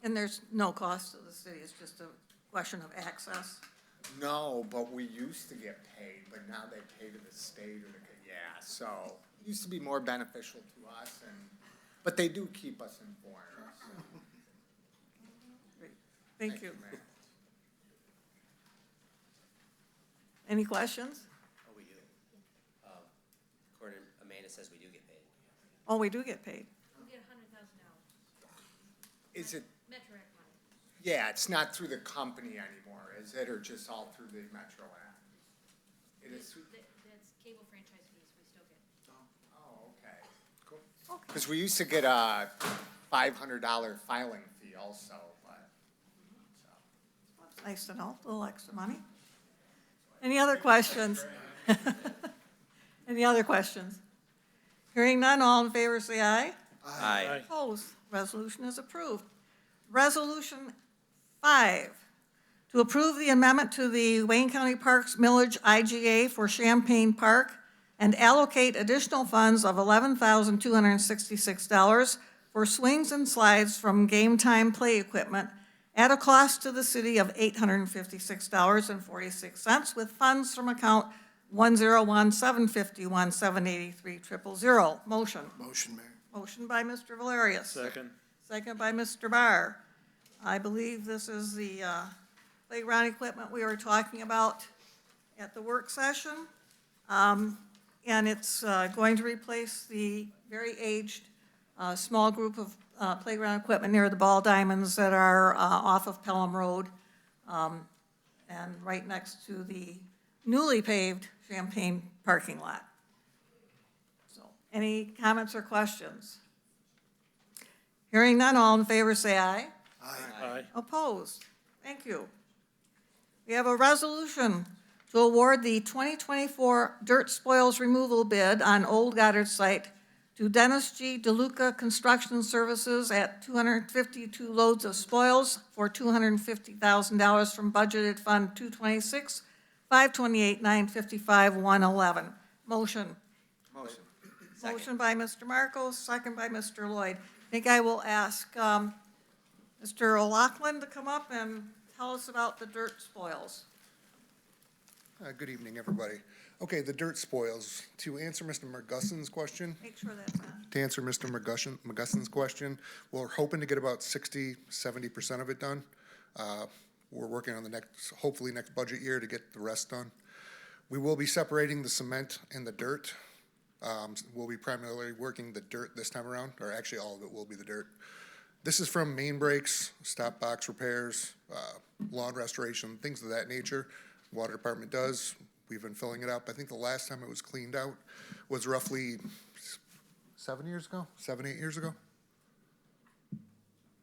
Speaker 1: And there's no cost to the city, it's just a question of access.
Speaker 14: No, but we used to get paid, but now they pay to the state or so it used to be more beneficial to us, but they do keep us informed.
Speaker 1: Great. Thank you.
Speaker 14: Mayor.
Speaker 1: Any questions?
Speaker 13: Oh, we do. According, Amanda says we do get paid.
Speaker 1: Oh, we do get paid.
Speaker 5: We'll get $100,000.
Speaker 14: Is it,
Speaker 5: Metro Act money.
Speaker 14: yeah, it's not through the company anymore, is it, or just all through the Metro Act? It is through,
Speaker 5: That's cable franchise fees we still get.
Speaker 14: oh, okay, cool.
Speaker 1: Okay.
Speaker 14: Because we used to get a $500 filing fee also, but, so.
Speaker 1: Nice to know, a little extra money. Any other questions? Any other questions? Hearing none, all in favor say aye.
Speaker 13: Aye.
Speaker 1: Opposed, resolution is approved. Resolution 5, to approve the amendment to the Wayne County Parks Millage IGA for Champaign Park and allocate additional funds of $11,266 for swings and slides from Game Time Play Equipment at a cost to the city of $856.46 with funds from account 101-751-783-000. Motion.
Speaker 15: Motion, Mayor.
Speaker 1: Motion by Mr. Valerius.
Speaker 15: Second.
Speaker 1: Second by Mr. Barr. I believe this is the playground equipment we were talking about at the work session. And it's going to replace the very aged small group of playground equipment near the ball diamonds that are off of Pelham Road and right next to the newly paved Champaign parking lot. So, any comments or questions? Hearing none, all in favor say aye.
Speaker 15: Aye.
Speaker 1: Opposed? Thank you. We have a resolution to award the 2024 dirt spoils removal bid on Old Goddard site to Dennis G. DeLuca Construction Services at 252 loads of spoils for $250,000 from budgeted Fund 226, 528, 955, 111. Motion.
Speaker 13: Motion.
Speaker 1: Motion by Mr. Marcos, second by Mr. Lloyd. I think I will ask Mr. O'Loughlin to come up and tell us about the dirt spoils.
Speaker 15: Good evening, everybody. Okay, the dirt spoils. To answer Mr. Mergusson's question,
Speaker 1: Make sure that's on.
Speaker 15: Mergusson's question, we're hoping to get about 60-70% of it done. We're working on hopefully next budget year to get the rest done. We will be separating the cement and the dirt. We'll be primarily working the dirt this time around, or actually all of it will be the dirt. This is from main breaks, stop box repairs, lawn restoration, things of that nature. Water department does. We've been filling it up. I think the last time it was cleaned out was roughly 7, 8 years ago.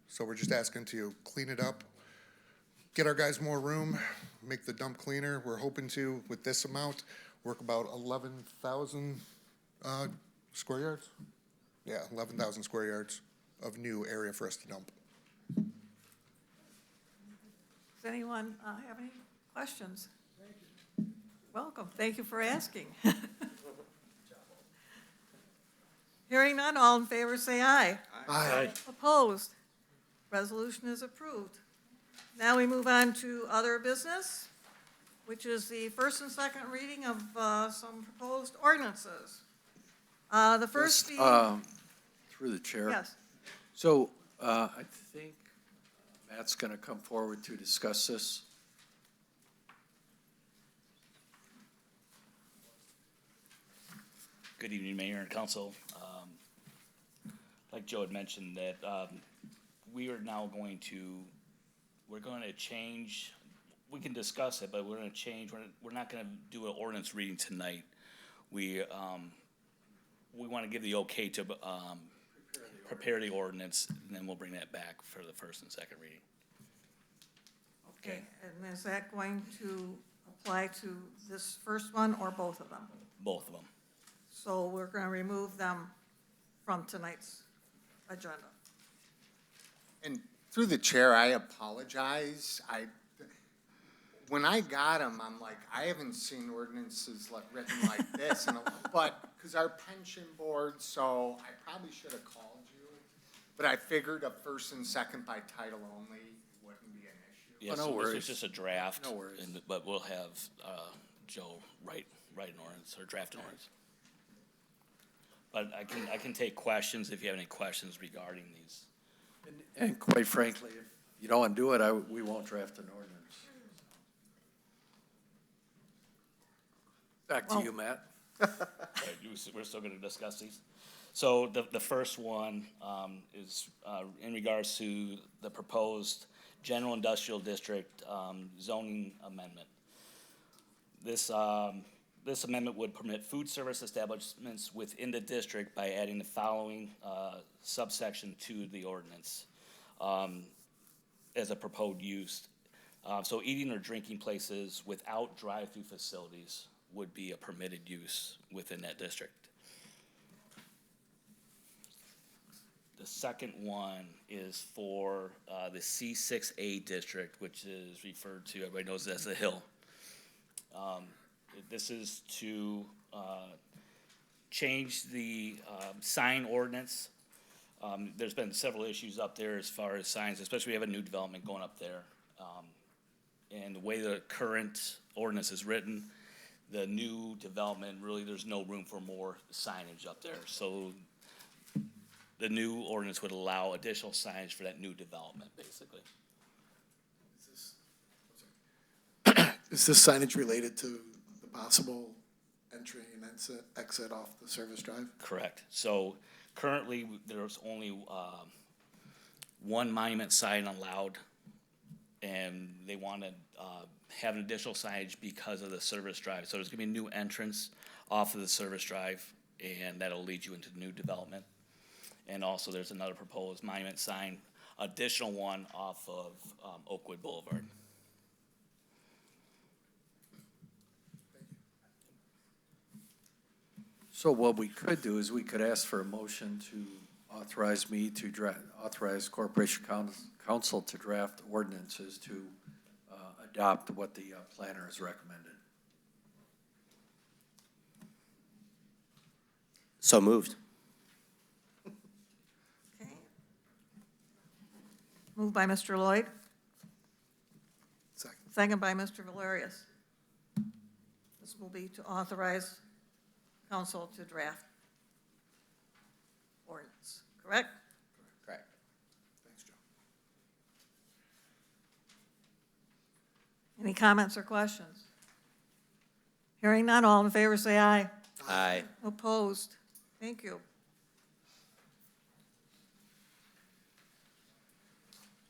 Speaker 15: So we're just asking to clean it up, get our guys more room, make the dump cleaner. We're hoping to, with this amount, work about 11,000 square yards. Yeah, 11,000 square yards of new area for us to dump.
Speaker 1: Does anyone have any questions? Welcome. Thank you for asking. Hearing none, all in favor say aye.
Speaker 15: Aye.
Speaker 1: Opposed? Resolution is approved. Now we move on to other business, which is the first and second reading of some proposed ordinances. The first being,
Speaker 16: Through the chair.
Speaker 1: yes,
Speaker 16: So I think Matt's going to come forward to discuss this.
Speaker 17: Good evening, Mayor and Council. Like Joe had mentioned, that we are now going to, we're going to change, we can discuss it, but we're going to change, we're not going to do an ordinance reading tonight. We want to give the okay to prepare the ordinance, and then we'll bring that back for the first and second reading.
Speaker 1: okay. And is that going to apply to this first one or both of them?
Speaker 17: Both of them.
Speaker 1: So we're going to remove them from tonight's agenda.
Speaker 14: And through the chair, I apologize. When I got them, I'm like, I haven't seen ordinances written like this, but, because our pension board, so I probably should have called you. But I figured a first and second by title only wouldn't be an issue.
Speaker 17: Yes,
Speaker 16: no
Speaker 17: this
Speaker 16: worries.
Speaker 17: is just a draft.
Speaker 16: No worries.
Speaker 17: But we'll have Joe write an ordinance or draft an ordinance. But I can take questions if you have any questions regarding these.
Speaker 16: And quite frankly, if you don't want to do it, we won't draft an ordinance. Back to you, Matt.
Speaker 17: Right, we're still going to discuss these? So the first one is in regards to the proposed general industrial district zoning amendment. This amendment would permit food service establishments within the district by adding the following subsection to the ordinance as a proposed use. So eating or drinking places without drive-through facilities would be a permitted use within that district. The second one is for the C6A district, which is referred to, everybody knows as the Hill. This is to change the sign ordinance. There's been several issues up there as far as signs, especially we have a new development going up there. And the way the current ordinance is written, the new development, really, there's no room for more signage up there. So the new ordinance would allow additional signage for that new development, basically.
Speaker 18: Is this signage related to the possible entry and exit off the service drive?
Speaker 17: Correct. So currently, there's only one monument sign allowed, and they want to have an additional signage because of the service drive. So there's going to be a new entrance off of the service drive, and that'll lead you into new development. And also, there's another proposed monument sign, additional one off of Oakwood Boulevard.
Speaker 16: So what we could do is we could ask for a motion to authorize me to authorize Corporation Council to draft ordinances to adopt what the planner has recommended.
Speaker 13: So moved.
Speaker 1: Okay. Moved by Mr. Lloyd.
Speaker 18: Second.
Speaker 1: Second by Mr. Valerius. This will be to authorize council to draft ordinance, correct?
Speaker 13: Correct.
Speaker 18: Thanks, Joe.
Speaker 1: Any comments or questions? Hearing none, all in favor say aye.
Speaker 13: Aye.
Speaker 1: Opposed? Thank you.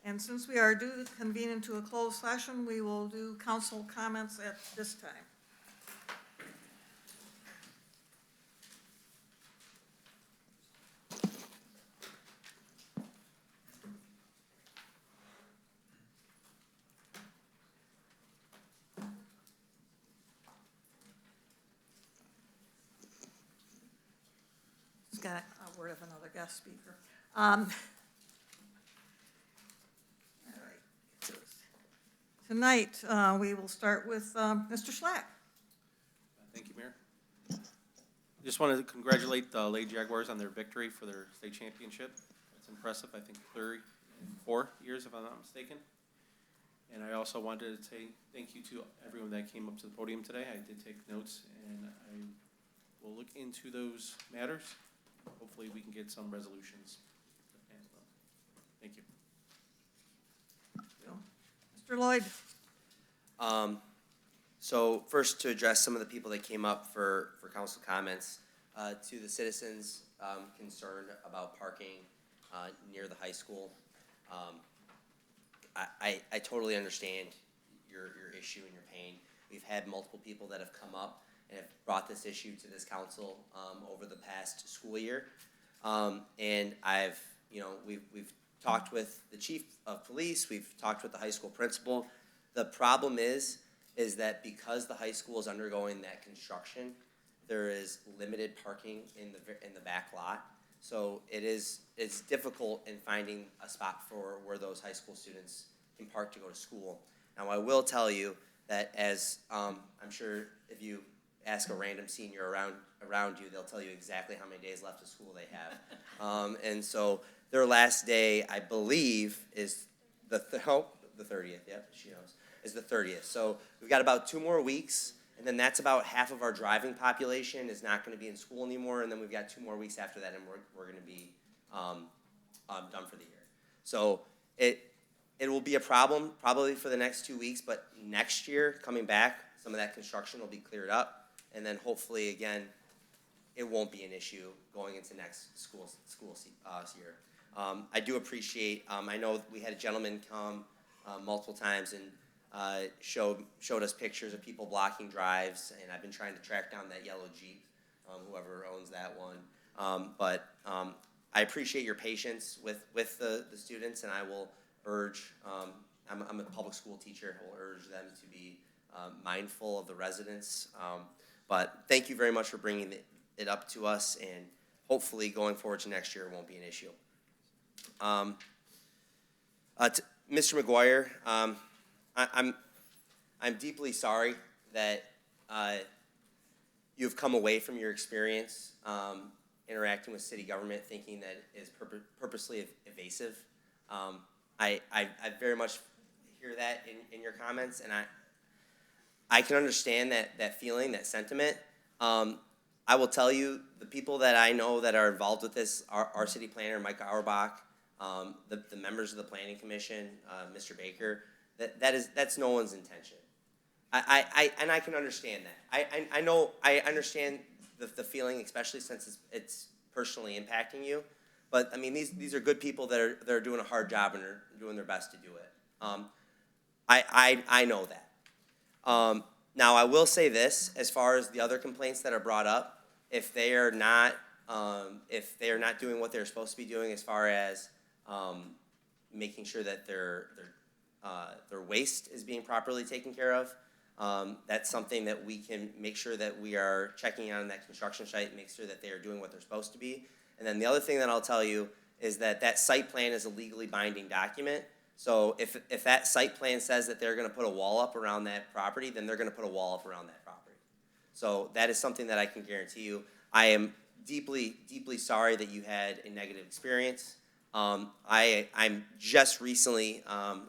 Speaker 1: And since we are due to convene into a closed session, we will do council comments at this time. Got a word of another guest speaker. All right. Tonight, we will start with Mr. Schlack.
Speaker 19: Thank you, Mayor. Just wanted to congratulate the Lady Jaguars on their victory for their state championship. It's impressive. I think 4 years, if I'm not mistaken. And I also wanted to say thank you to everyone that came up to the podium today. I did take notes, and I will look into those matters. Hopefully, we can get some resolutions. Thank you.
Speaker 1: Mr. Lloyd.
Speaker 13: So first, to address some of the people that came up for council comments, to the citizens concerned about parking near the high school, I totally understand your issue and your pain. We've had multiple people that have come up and have brought this issue to this council over the past school year. And we've talked with the chief of police, we've talked with the high school principal. The problem is that because the high school is undergoing that construction, there is limited parking in the back lot. So it's difficult in finding a spot for where those high school students can park to go to school. Now, I will tell you that as I'm sure if you ask a random senior around you, they'll tell you exactly how many days left of school they have. And so their last day, I believe, is the 30th. Yep, she knows. Is the 30th. So we've got about 2 more weeks, and then that's about half of our driving population is not going to be in school anymore, and then we've got 2 more weeks after that, and we're going to be done for the year. So it will be a problem probably for the next 2 weeks, but next year, coming back, some of that construction will be cleared up. And then hopefully, again, it won't be an issue going into next school year. I do appreciate, I know we had a gentleman come multiple times and showed us pictures of people blocking drives, and I've been trying to track down that yellow Jeep, whoever owns that one. But I appreciate your patience with the students, and I will urge, I'm a public school teacher, I will urge them to be mindful of the residents. But thank you very much for bringing it up to us, and hopefully going forward to next year it won't be an issue. Mr. McGuire, I'm deeply sorry that you've come away from your experience interacting with city government thinking that it is purposely evasive. I very much hear that in your comments, and I can understand that feeling, that sentiment. I will tell you, the people that I know that are involved with this, our city planner, Mike Auerbach, the members of the Planning Commission, Mr. Baker, that's no one's intention. And I can understand that. I understand the feeling, especially since it's personally impacting you. But I mean, these are good people that are doing a hard job and are doing their best to do it. I know that. Now, I will say this, as far as the other complaints that are brought up, if they are not doing what they're supposed to be doing, as far as making sure that their waste is being properly taken care of, that's something that we can make sure that we are checking on that construction site, make sure that they are doing what they're supposed to be. And then the other thing that I'll tell you is that site plan is a legally binding document. So if that site plan says that they're going to put a wall up around that property, then they're going to put a wall up around that property. So that is something that I can guarantee you. I am deeply, deeply sorry that you had a negative experience. I'm just recently, I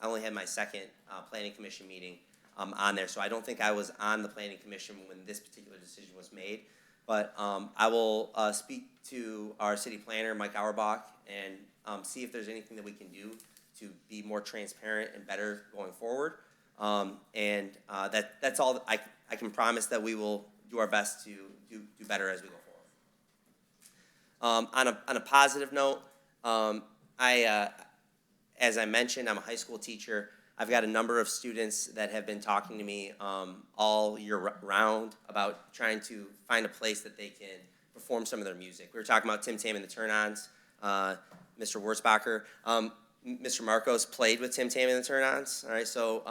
Speaker 13: only had my second planning commission meeting on there, so I don't think I was on the planning commission when this particular decision was made. But I will speak to our city planner, Mike Auerbach, and see if there's anything that we can do to be more transparent and better going forward. That's all. I can promise that we will do our best to do better as we go forward. On a positive note, as I mentioned, I'm a high school teacher. I've got a number of students that have been talking to me all year round about trying to find a place that they can perform some of their music. We were talking about Tim Tam and the Turn-Ons, Mr. Wurzbacher. Mr. Marcos played with Tim Tam and the Turn-Ons. All right, so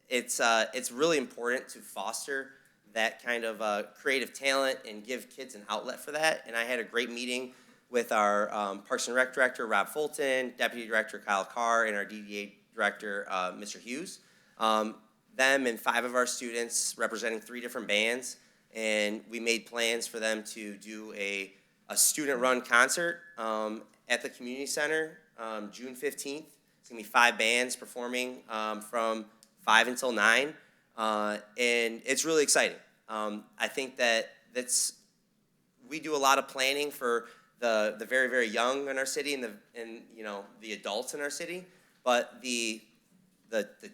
Speaker 13: it's really important to foster that kind of creative talent and give kids an outlet for that. And I had a great meeting with our Parks and Rec Director, Rob Fulton, Deputy Director Kyle Carr, and our DDA Director, Mr. Hughes. Them and 5 of our students representing 3 different bands, and we made plans for them to do a student-run concert at the community center June 15th. It's gonna be 5 bands performing from 5 until 9, and it's really exciting. I think we do a lot of planning for the very, very young in our city and the adults in our city, but the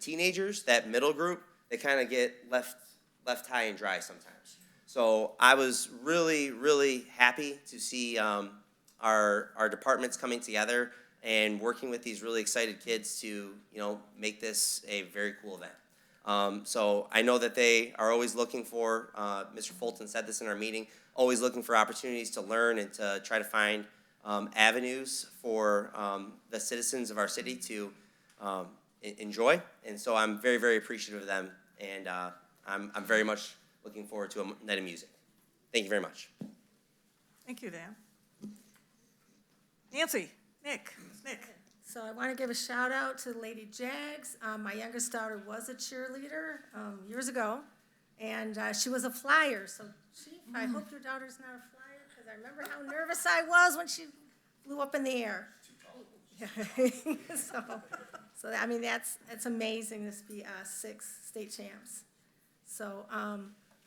Speaker 13: teenagers, that middle group, they kind of get left high and dry sometimes. So I was really, really happy to see our departments coming together and working with these really excited kids to make this a very cool event. So I know that they are always looking for, Mr. Fulton said this in our meeting, always looking for opportunities to learn and to try to find avenues for the citizens of our city to enjoy. And so I'm very, very appreciative of them, and I'm very much looking forward to a night of music. Thank you very much.
Speaker 1: Thank you, Dan. Nancy, Nick.
Speaker 20: So I want to give a shout out to Lady Jags. My youngest daughter was a cheerleader years ago, and she was a flyer. So Chief, I hope your daughter's not a flyer, because I remember how nervous I was when she flew up in the air. So I mean, that's amazing to be 6 state champs. So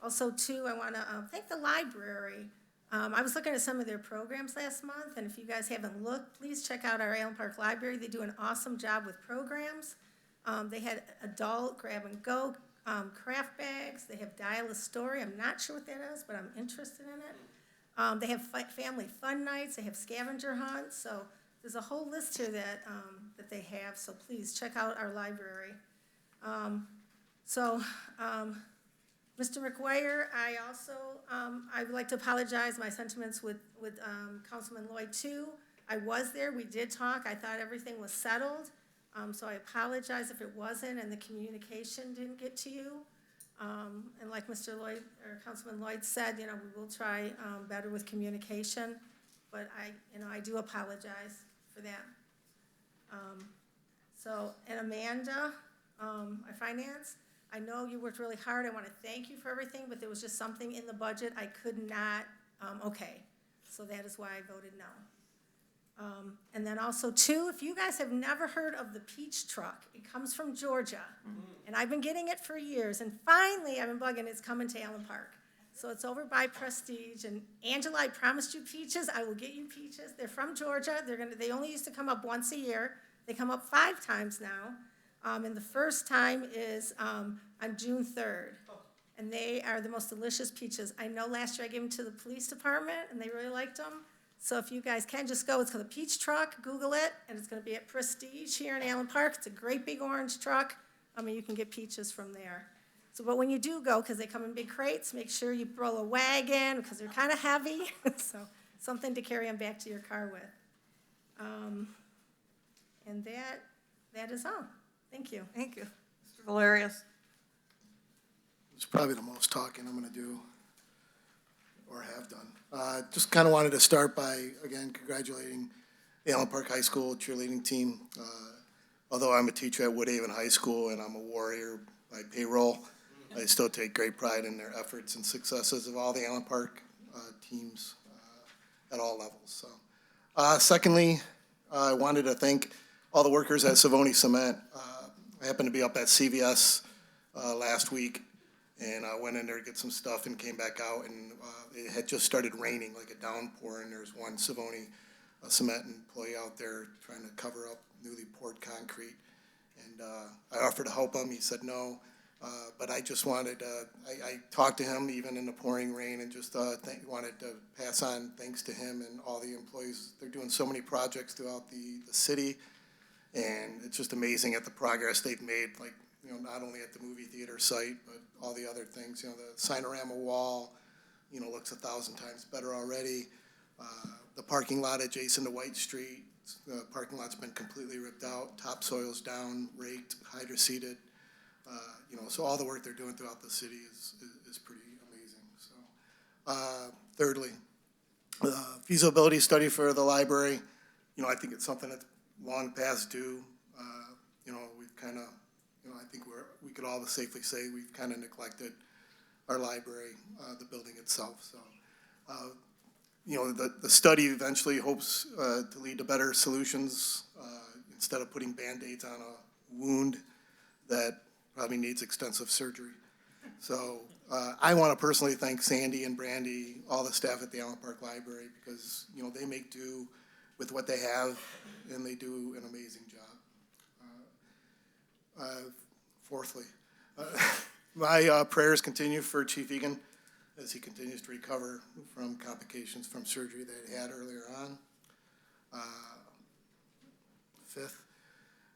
Speaker 20: also too, I want to thank the library. I was looking at some of their programs last month, and if you guys haven't looked, please check out our Allen Park Library. They do an awesome job with programs. They had adult grab and go craft bags, they have Dial a Story, I'm not sure what that is, but I'm interested in it. They have family fun nights, they have scavenger hunts, so there's a whole list here that, that they have, so please check out our library. Mr. McGuire, I also, I would like to apologize, my sentiments with Councilman Lloyd too. I was there, we did talk, I thought everything was settled, so I apologize if it wasn't and the communication didn't get to you. And like Mr. Lloyd, or Councilman Lloyd said, you know, we will try better with communication, but I do apologize for that. And Amanda, our finance, I know you worked really hard, I want to thank you for everything, but there was just something in the budget I could not, okay, so that is why I voted no. And then also too, if you guys have never heard of the Peach Truck, it comes from Georgia. And I've been getting it for years, and finally, I've been bugging, it's coming to Allen Park. So it's over by Prestige, and Angela, I promised you peaches, I will get you peaches. They're from Georgia, they only used to come up once a year. They come up 5 times now, and the first time is on June 3rd. And they are the most delicious peaches. I know last year I gave them to the police department, and they really liked them. So if you guys can just go, it's called the Peach Truck, Google it, and it's gonna be at Prestige here in Allen Park. It's a great big orange truck. I mean, you can get peaches from there. So, but when you do go, because they come in big crates, make sure you roll a wagon, because they're kind of heavy. So something to carry them back to your car with. And that is all. Thank you.
Speaker 1: Thank you. Mr. Valerius.
Speaker 18: It's probably the most talking I'm gonna do, or have done. Just kind of wanted to start by, again, congratulating the Allen Park High School cheerleading team. Although I'm a teacher at Woodhaven High School and I'm a warrior by payroll, I still take great pride in their efforts and successes of all the Allen Park teams at all levels. So, secondly, I wanted to thank all the workers at Savoni Cement. I happened to be up at CVS last week, and I went in there to get some stuff and came back out, and it had just started raining, like a downpour, and there's one Savoni Cement employee out there trying to cover up newly poured concrete. And I offered to help him. He said no. But I just wanted, I talked to him even in the pouring rain, and just wanted to pass on thanks to him and all the employees. They're doing so many projects throughout the city, and it's just amazing at the progress they've made, like, you know, not only at the movie theater site, but all the other things. You know, the Signorama wall, you know, looks 1,000 times better already. The parking lot adjacent to White Street, the parking lot's been completely ripped out, topsoil's down, raked, hydroseeded. You know, so all the work they're doing throughout the city is pretty amazing. So, thirdly, feasibility study for the library. You know, I think it's something that's long past due. You know, we've kind of, you know, I think we could all safely say we've kind of neglected our library, the building itself. So, you know, the study eventually hopes to lead to better solutions instead of putting Band-Aids on a wound that probably needs extensive surgery. So I want to personally thank Sandy and Brandy, all the staff at the Allen Park Library, because, you know, they make do with what they have, and they do an amazing job. Fourthly, my prayers continue for Chief Egan as he continues to recover from complications from surgery that he had earlier on. Fifth,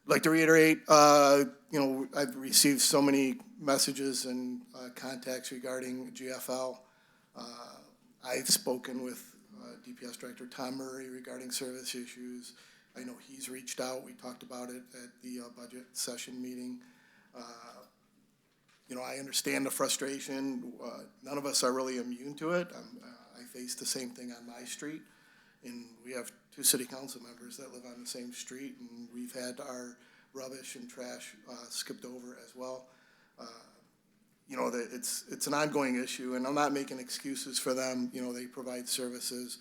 Speaker 18: I'd like to reiterate, you know, I've received so many messages and contacts regarding GFL. I've spoken with DPS Director Tom Murray regarding service issues. I know he's reached out. We talked about it at the budget session meeting. You know, I understand the frustration. None of us are really immune to it. I face the same thing on my street, and we have 2 city council members that live on the same street, and we've had our rubbish and trash skipped over as well. You know, it's an ongoing issue, and I'm not making excuses for them. You know, they provide services.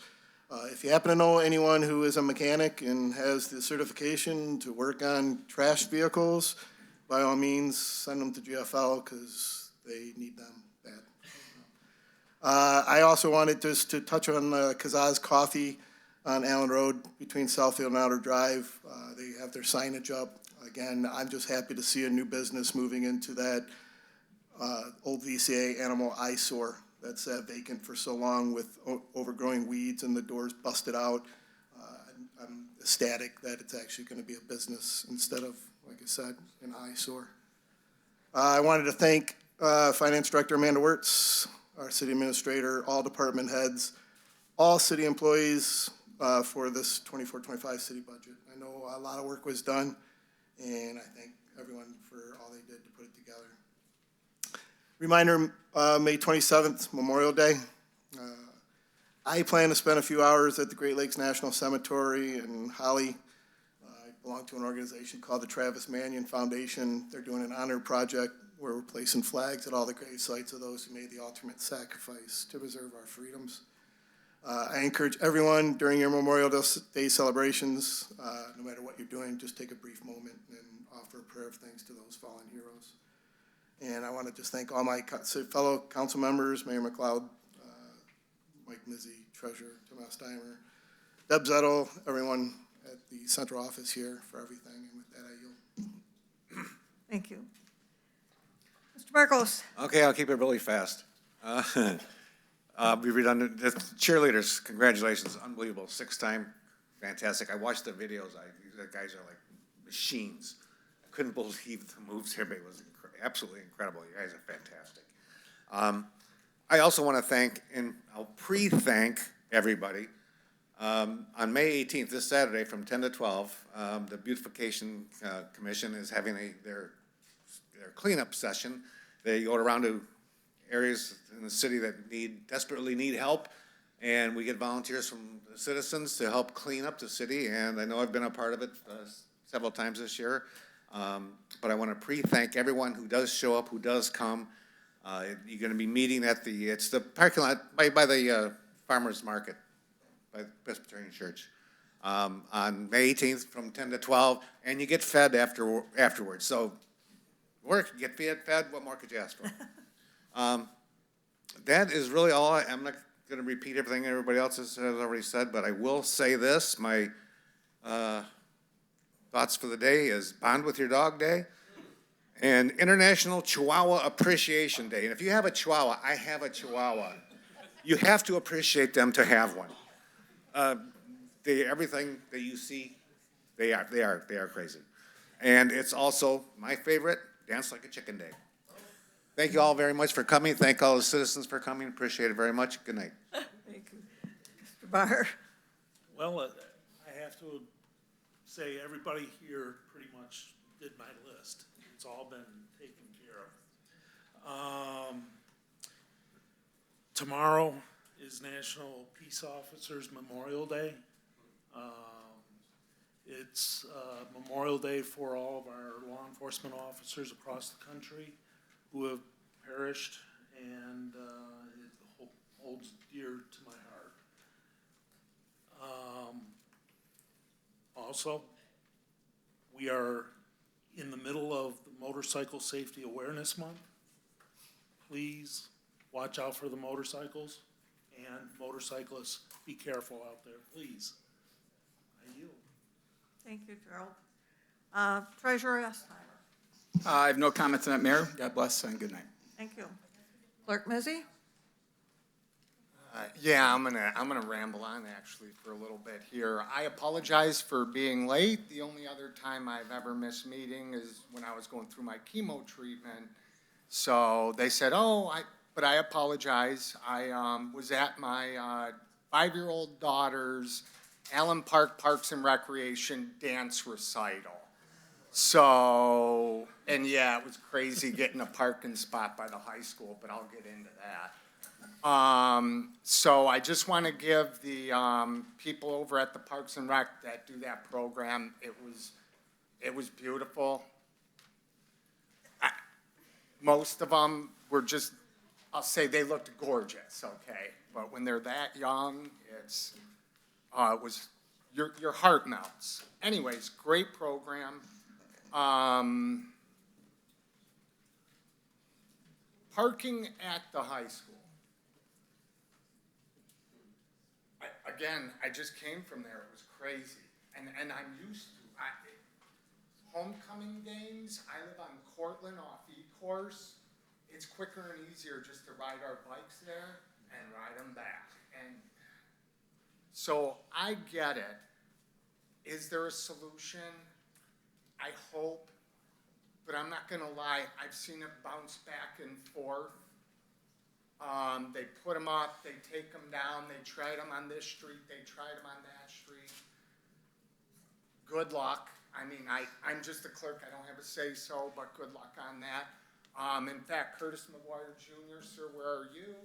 Speaker 18: If you happen to know anyone who is a mechanic and has the certification to work on trash vehicles, by all means, send them to GFL, because they need them bad. I also wanted just to touch on Kazaz Coffee on Allen Road between Southfield and Outer Drive. They have their signage up. Again, I'm just happy to see a new business moving into that old VCA animal eyesore that's vacant for so long with overgrowing weeds and the doors busted out. I'm ecstatic that it's actually going to be a business instead of, like I said, an eyesore. I wanted to thank Finance Director Amanda Wirtz, our city administrator, all department heads, all city employees for this 24-25 city budget. I know a lot of work was done, and I thank everyone for all they did to put it together. Reminder, May 27th, Memorial Day. I plan to spend a few hours at the Great Lakes National Cemetery in Holly. I belong to an organization called the Travis Manion Foundation. They're doing an honor project where we're placing flags at all the grave sites of those who made the ultimate sacrifice to preserve our freedoms. I encourage everyone during your Memorial Day celebrations, no matter what you're doing, just take a brief moment and offer a prayer of thanks to those fallen heroes. And I want to just thank all my fellow council members, Mayor McLeod, Mike Mizzi, Treasurer Tim Osteimer, Deb Zettel, everyone at the central office here for everything. And with that, I yield.
Speaker 1: Thank you. Mr. Marcos.
Speaker 21: Okay, I'll keep it really fast. Be redundant. The cheerleaders, congratulations, unbelievable, 6-time, fantastic. I watched the videos. The guys are like machines. I couldn't believe the moves here, but it was absolutely incredible. You guys are fantastic. I also want to thank, and I'll pre-thank everybody. On May 18th, this Saturday, from 10 to 12, the Beautification Commission is having their cleanup session. They go around to areas in the city that desperately need help, and we get volunteers from the citizens to help clean up the city, and I know I've been a part of it several times this year, but I want to pre-thank everyone who does show up, who does come. You're going to be meeting at it's the parking lot by the farmer's market, by the Presbyterian Church, on May 18th from 10 to 12, and you get fed afterwards. So work, get fed, what more could you ask for? That is really all. I'm not going to repeat everything everybody else has already said, but I will say this. My thoughts for the day is Bond with Your Dog Day and International Chihuahua Appreciation Day. And if you have a Chihuahua, I have a Chihuahua. You have to appreciate them to have one. Everything that you see, they are crazy. And it's also my favorite, Dance Like a Chicken Day. Thank you all very much for coming. Thank all the citizens for coming. Appreciate it very much. Good night.
Speaker 1: Thank you. Mr. Barr.
Speaker 22: Well, I have to say everybody here pretty much did my list. It's all been taken care of. Tomorrow is National Peace Officers Memorial Day. It's Memorial Day for all of our law enforcement officers across the country who have perished, and it holds dear to my heart. Also, we are in the middle of the Motorcycle Safety Awareness Month. Please watch out for the motorcycles, and motorcyclists, be careful out there, please. I yield.
Speaker 1: Thank you, Gerald. Treasurer Estheimer.
Speaker 23: I have no comments on that, Mayor. God bless and good night.
Speaker 1: Thank you. Clerk Mizzi?
Speaker 14: Yeah, I'm gonna ramble on actually for a little bit here. I apologize for being late. The only other time I've ever missed meeting is when I was going through my chemo treatment. So they said, but I apologize. I was at my 5-year-old daughter's Allen Park Parks and Recreation dance recital. So, and yeah, it was crazy getting a parking spot by the high school, but I'll get into that. So I just want to give the people over at the Parks and Rec that do that program, it was beautiful. Most of them were just, I'll say they looked gorgeous, okay? But when they're that young, it was, your heart melts. Anyways, great program. Parking at the high school. Again, I just came from there. It was crazy. And I'm used to homecoming games. I live on Cortland off E-Course. it's quicker and easier just to ride our bikes there and ride them back. And so I get it. Is there a solution? I hope, but I'm not gonna lie, I've seen it bounce back and forth. They put them up, they take them down, they tried them on this street, they tried them on that street. Good luck. I mean, I'm just a clerk, I don't have a say-so, but good luck on that. In fact, Curtis McGuire Jr., sir, where are you?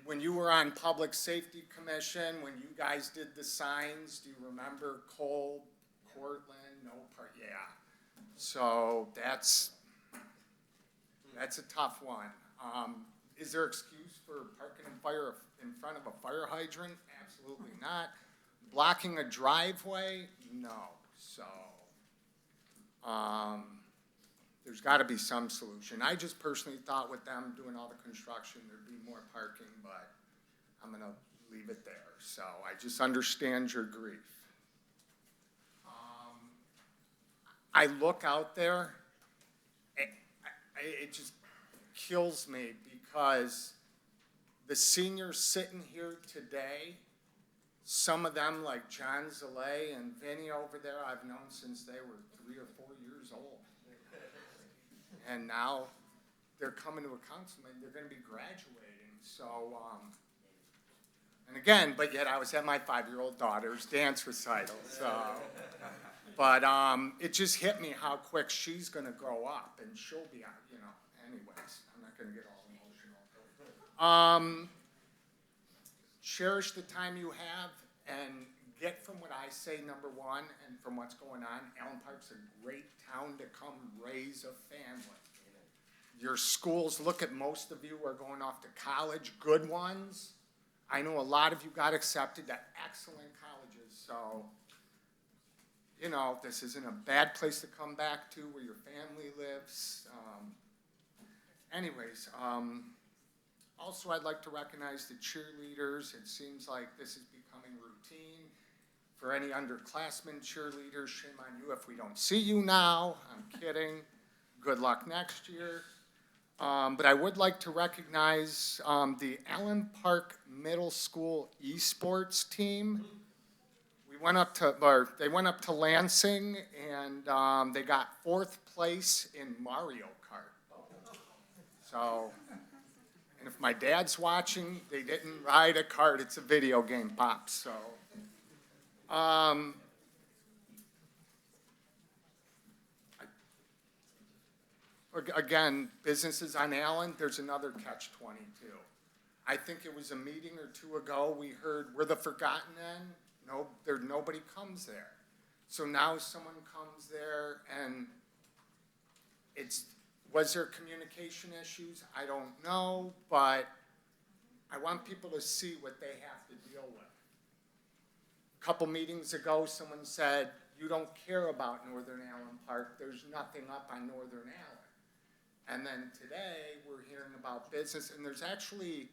Speaker 14: When you were on Public Safety Commission, when you guys did the signs, do you remember Cole, Cortland, no part? Yeah. So that's a tough one. Is there excuse for parking in front of a fire hydrant? Absolutely not. Blocking a driveway? No. So there's got to be some solution. I just personally thought with them doing all the construction, there'd be more parking, but I'm going to leave it there. So I just understand your grief. I look out there, it just kills me because the seniors sitting here today, some of them like John Zalay and Vinny over there, I've known since they were 3 or 4 years old. And now they're coming to a councilman, they're gonna be graduating, so, and again, but yet I was at my 5-year-old daughter's dance recital, so. But it just hit me how quick she's gonna grow up, and she'll be, you know, anyways, I'm not gonna get all emotional. Cherish the time you have and get from what I say, number one, and from what's going on. Allen Park's a great town to come raise a family. Your schools, look at most of you are going off to college, good ones. I know a lot of you got accepted to excellent colleges, so, you know, this isn't a bad place to come back to where your family lives. Also, I'd like to recognize the cheerleaders. It seems like this is becoming routine. For any underclassmen cheerleaders, shame on you if we don't see you now. I'm kidding. Good luck next year. But I would like to recognize the Allen Park Middle School esports team. They went up to Lansing, and they got 4th place in Mario Kart. So, and if my dad's watching, they didn't ride a kart, it's a video game, Pop, so. Again, businesses on Allen, there's another catch-22. I think it was a meeting or 2 ago, we heard we're the forgotten end. No, nobody comes there. So now someone comes there and was there communication issues? I don't know, but I want people to see what they have to deal with. A couple meetings ago, someone said, you don't care about Northern Allen Park. There's nothing up on Northern Allen. And then today, we're hearing about business, and there's actually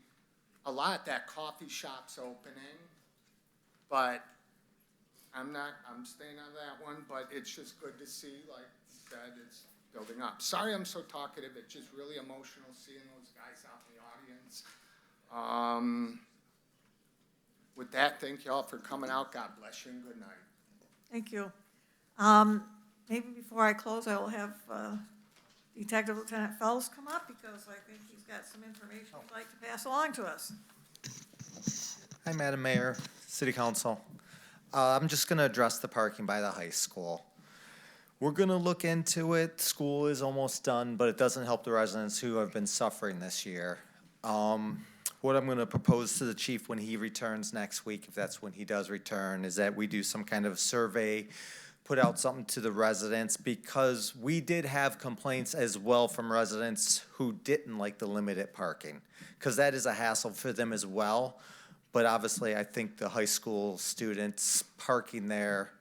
Speaker 14: a lot that coffee shop's opening, but I'm staying on that one, but it's just good to see, like you said, it's building up. Sorry I'm so talkative, it's just really emotional seeing those guys out in the audience. With that, thank you all for coming out. God bless you and good night.
Speaker 1: Thank you. Maybe before I close, I will have Detective Lieutenant Fells come up because I think he's got some information he'd like to pass along to us.
Speaker 3: Hi, Madam Mayor, City Council. I'm just going to address the parking by the high school. We're going to look into it. School is almost done, but it doesn't help the residents who have been suffering this year. What I'm going to propose to the chief when he returns next week, if that's when he does return, is that we do some kind of survey, put out something to the residents, because we did have complaints as well from residents who didn't like the limited parking, because that is a hassle for them as well. But obviously, I think the high school students parking there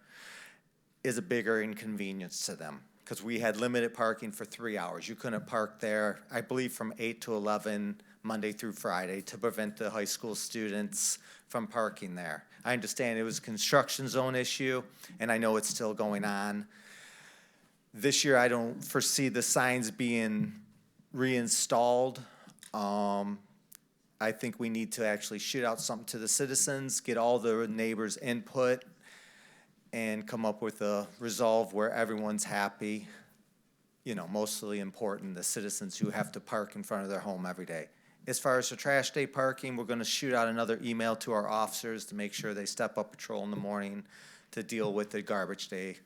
Speaker 3: is a bigger inconvenience to them, because we had limited parking for 3 hours. You couldn't park there, I believe, from 8 to 11, Monday through Friday, to prevent the high school students from parking there. I understand it was a construction zone issue, and I know it's still going on. This year, I don't foresee the signs being reinstalled. I think we need to actually shoot out something to the citizens, get all the neighbors' input, and come up with a resolve where everyone's happy. You know, mostly important, the citizens who have to park in front of their home every day. As far as the trash day parking, we're gonna shoot out another email to our officers to make sure they step up patrol in the morning to deal with the garbage day.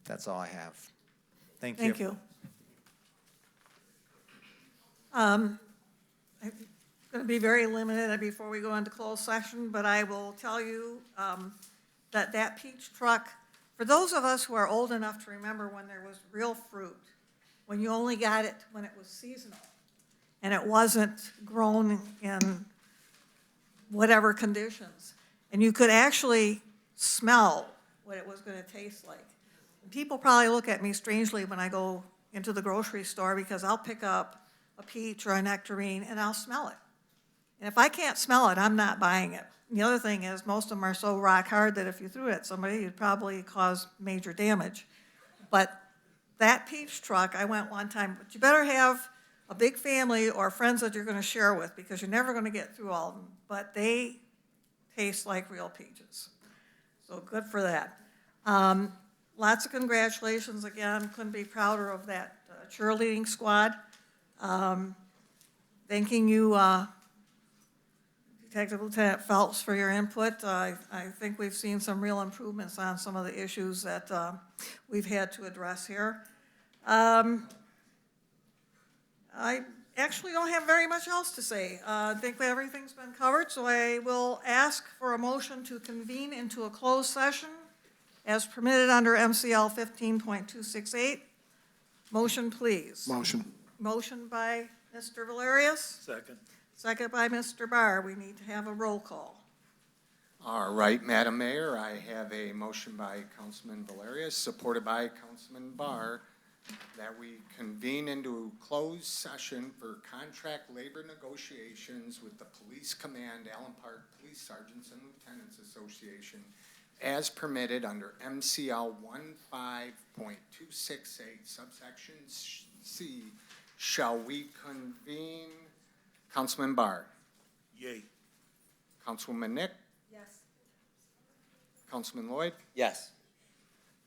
Speaker 3: That's all I have. Thank you.
Speaker 1: Thank you. I'm going to be very limited before we go into closed session, but I will tell you that peach truck, for those of us who are old enough to remember when there was real fruit, when you only got it when it was seasonal, and it wasn't grown in whatever conditions, and you could actually smell what it was going to taste like. People probably look at me strangely when I go into the grocery store because I'll pick up a peach or a nectarine and I'll smell it. And if I can't smell it, I'm not buying it. And the other thing is, most of them are so rock hard that if you threw it at somebody, you'd probably cause major damage. But that peach truck, I went one time, but you better have a big family or friends that you're going to share with because you're never going to get through all of them. But they taste like real peaches. So good for that. Lots of congratulations again. Couldn't be prouder of that cheerleading squad. Thanking you, Detective Lieutenant Phelps, for your input. I think we've seen some real improvements on some of the issues that we've had to address here. I actually don't have very much else to say. I think everything's been covered, so I will ask for a motion to convene into a closed session as permitted under MCL 15.268. Motion, please.
Speaker 18: Motion.
Speaker 1: Motion by Mr. Valerius.
Speaker 22: Second.
Speaker 1: Second by Mr. Barr. We need to have a roll call.
Speaker 14: All right, Madam Mayor, I have a motion by Councilman Valerius, supported by Councilman Barr, that we convene into closed session for contract labor negotiations with the Police Command, Allen Park Police Sergeants and Lieutenants Association, as permitted under MCL 15.268, subsection C. Shall we convene? Councilman Barr.
Speaker 22: Yay.
Speaker 14: Councilwoman Nick.
Speaker 20: Yes.
Speaker 14: Councilman Lloyd.
Speaker 13: Yes.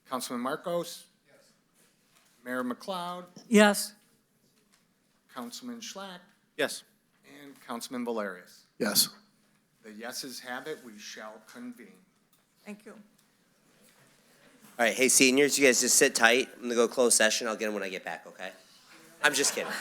Speaker 14: Councilman Marcos. Yes. Mayor McLeod.
Speaker 1: Yes.
Speaker 14: Councilman Schlack.
Speaker 19: Yes.
Speaker 14: And Councilman Valerius.
Speaker 18: Yes.
Speaker 14: The yeses have it. We shall convene.
Speaker 1: Thank you.
Speaker 13: All right, hey, seniors, you guys just sit tight. I'm going to go close session. I'll get them when I get back, okay? I'm just kidding.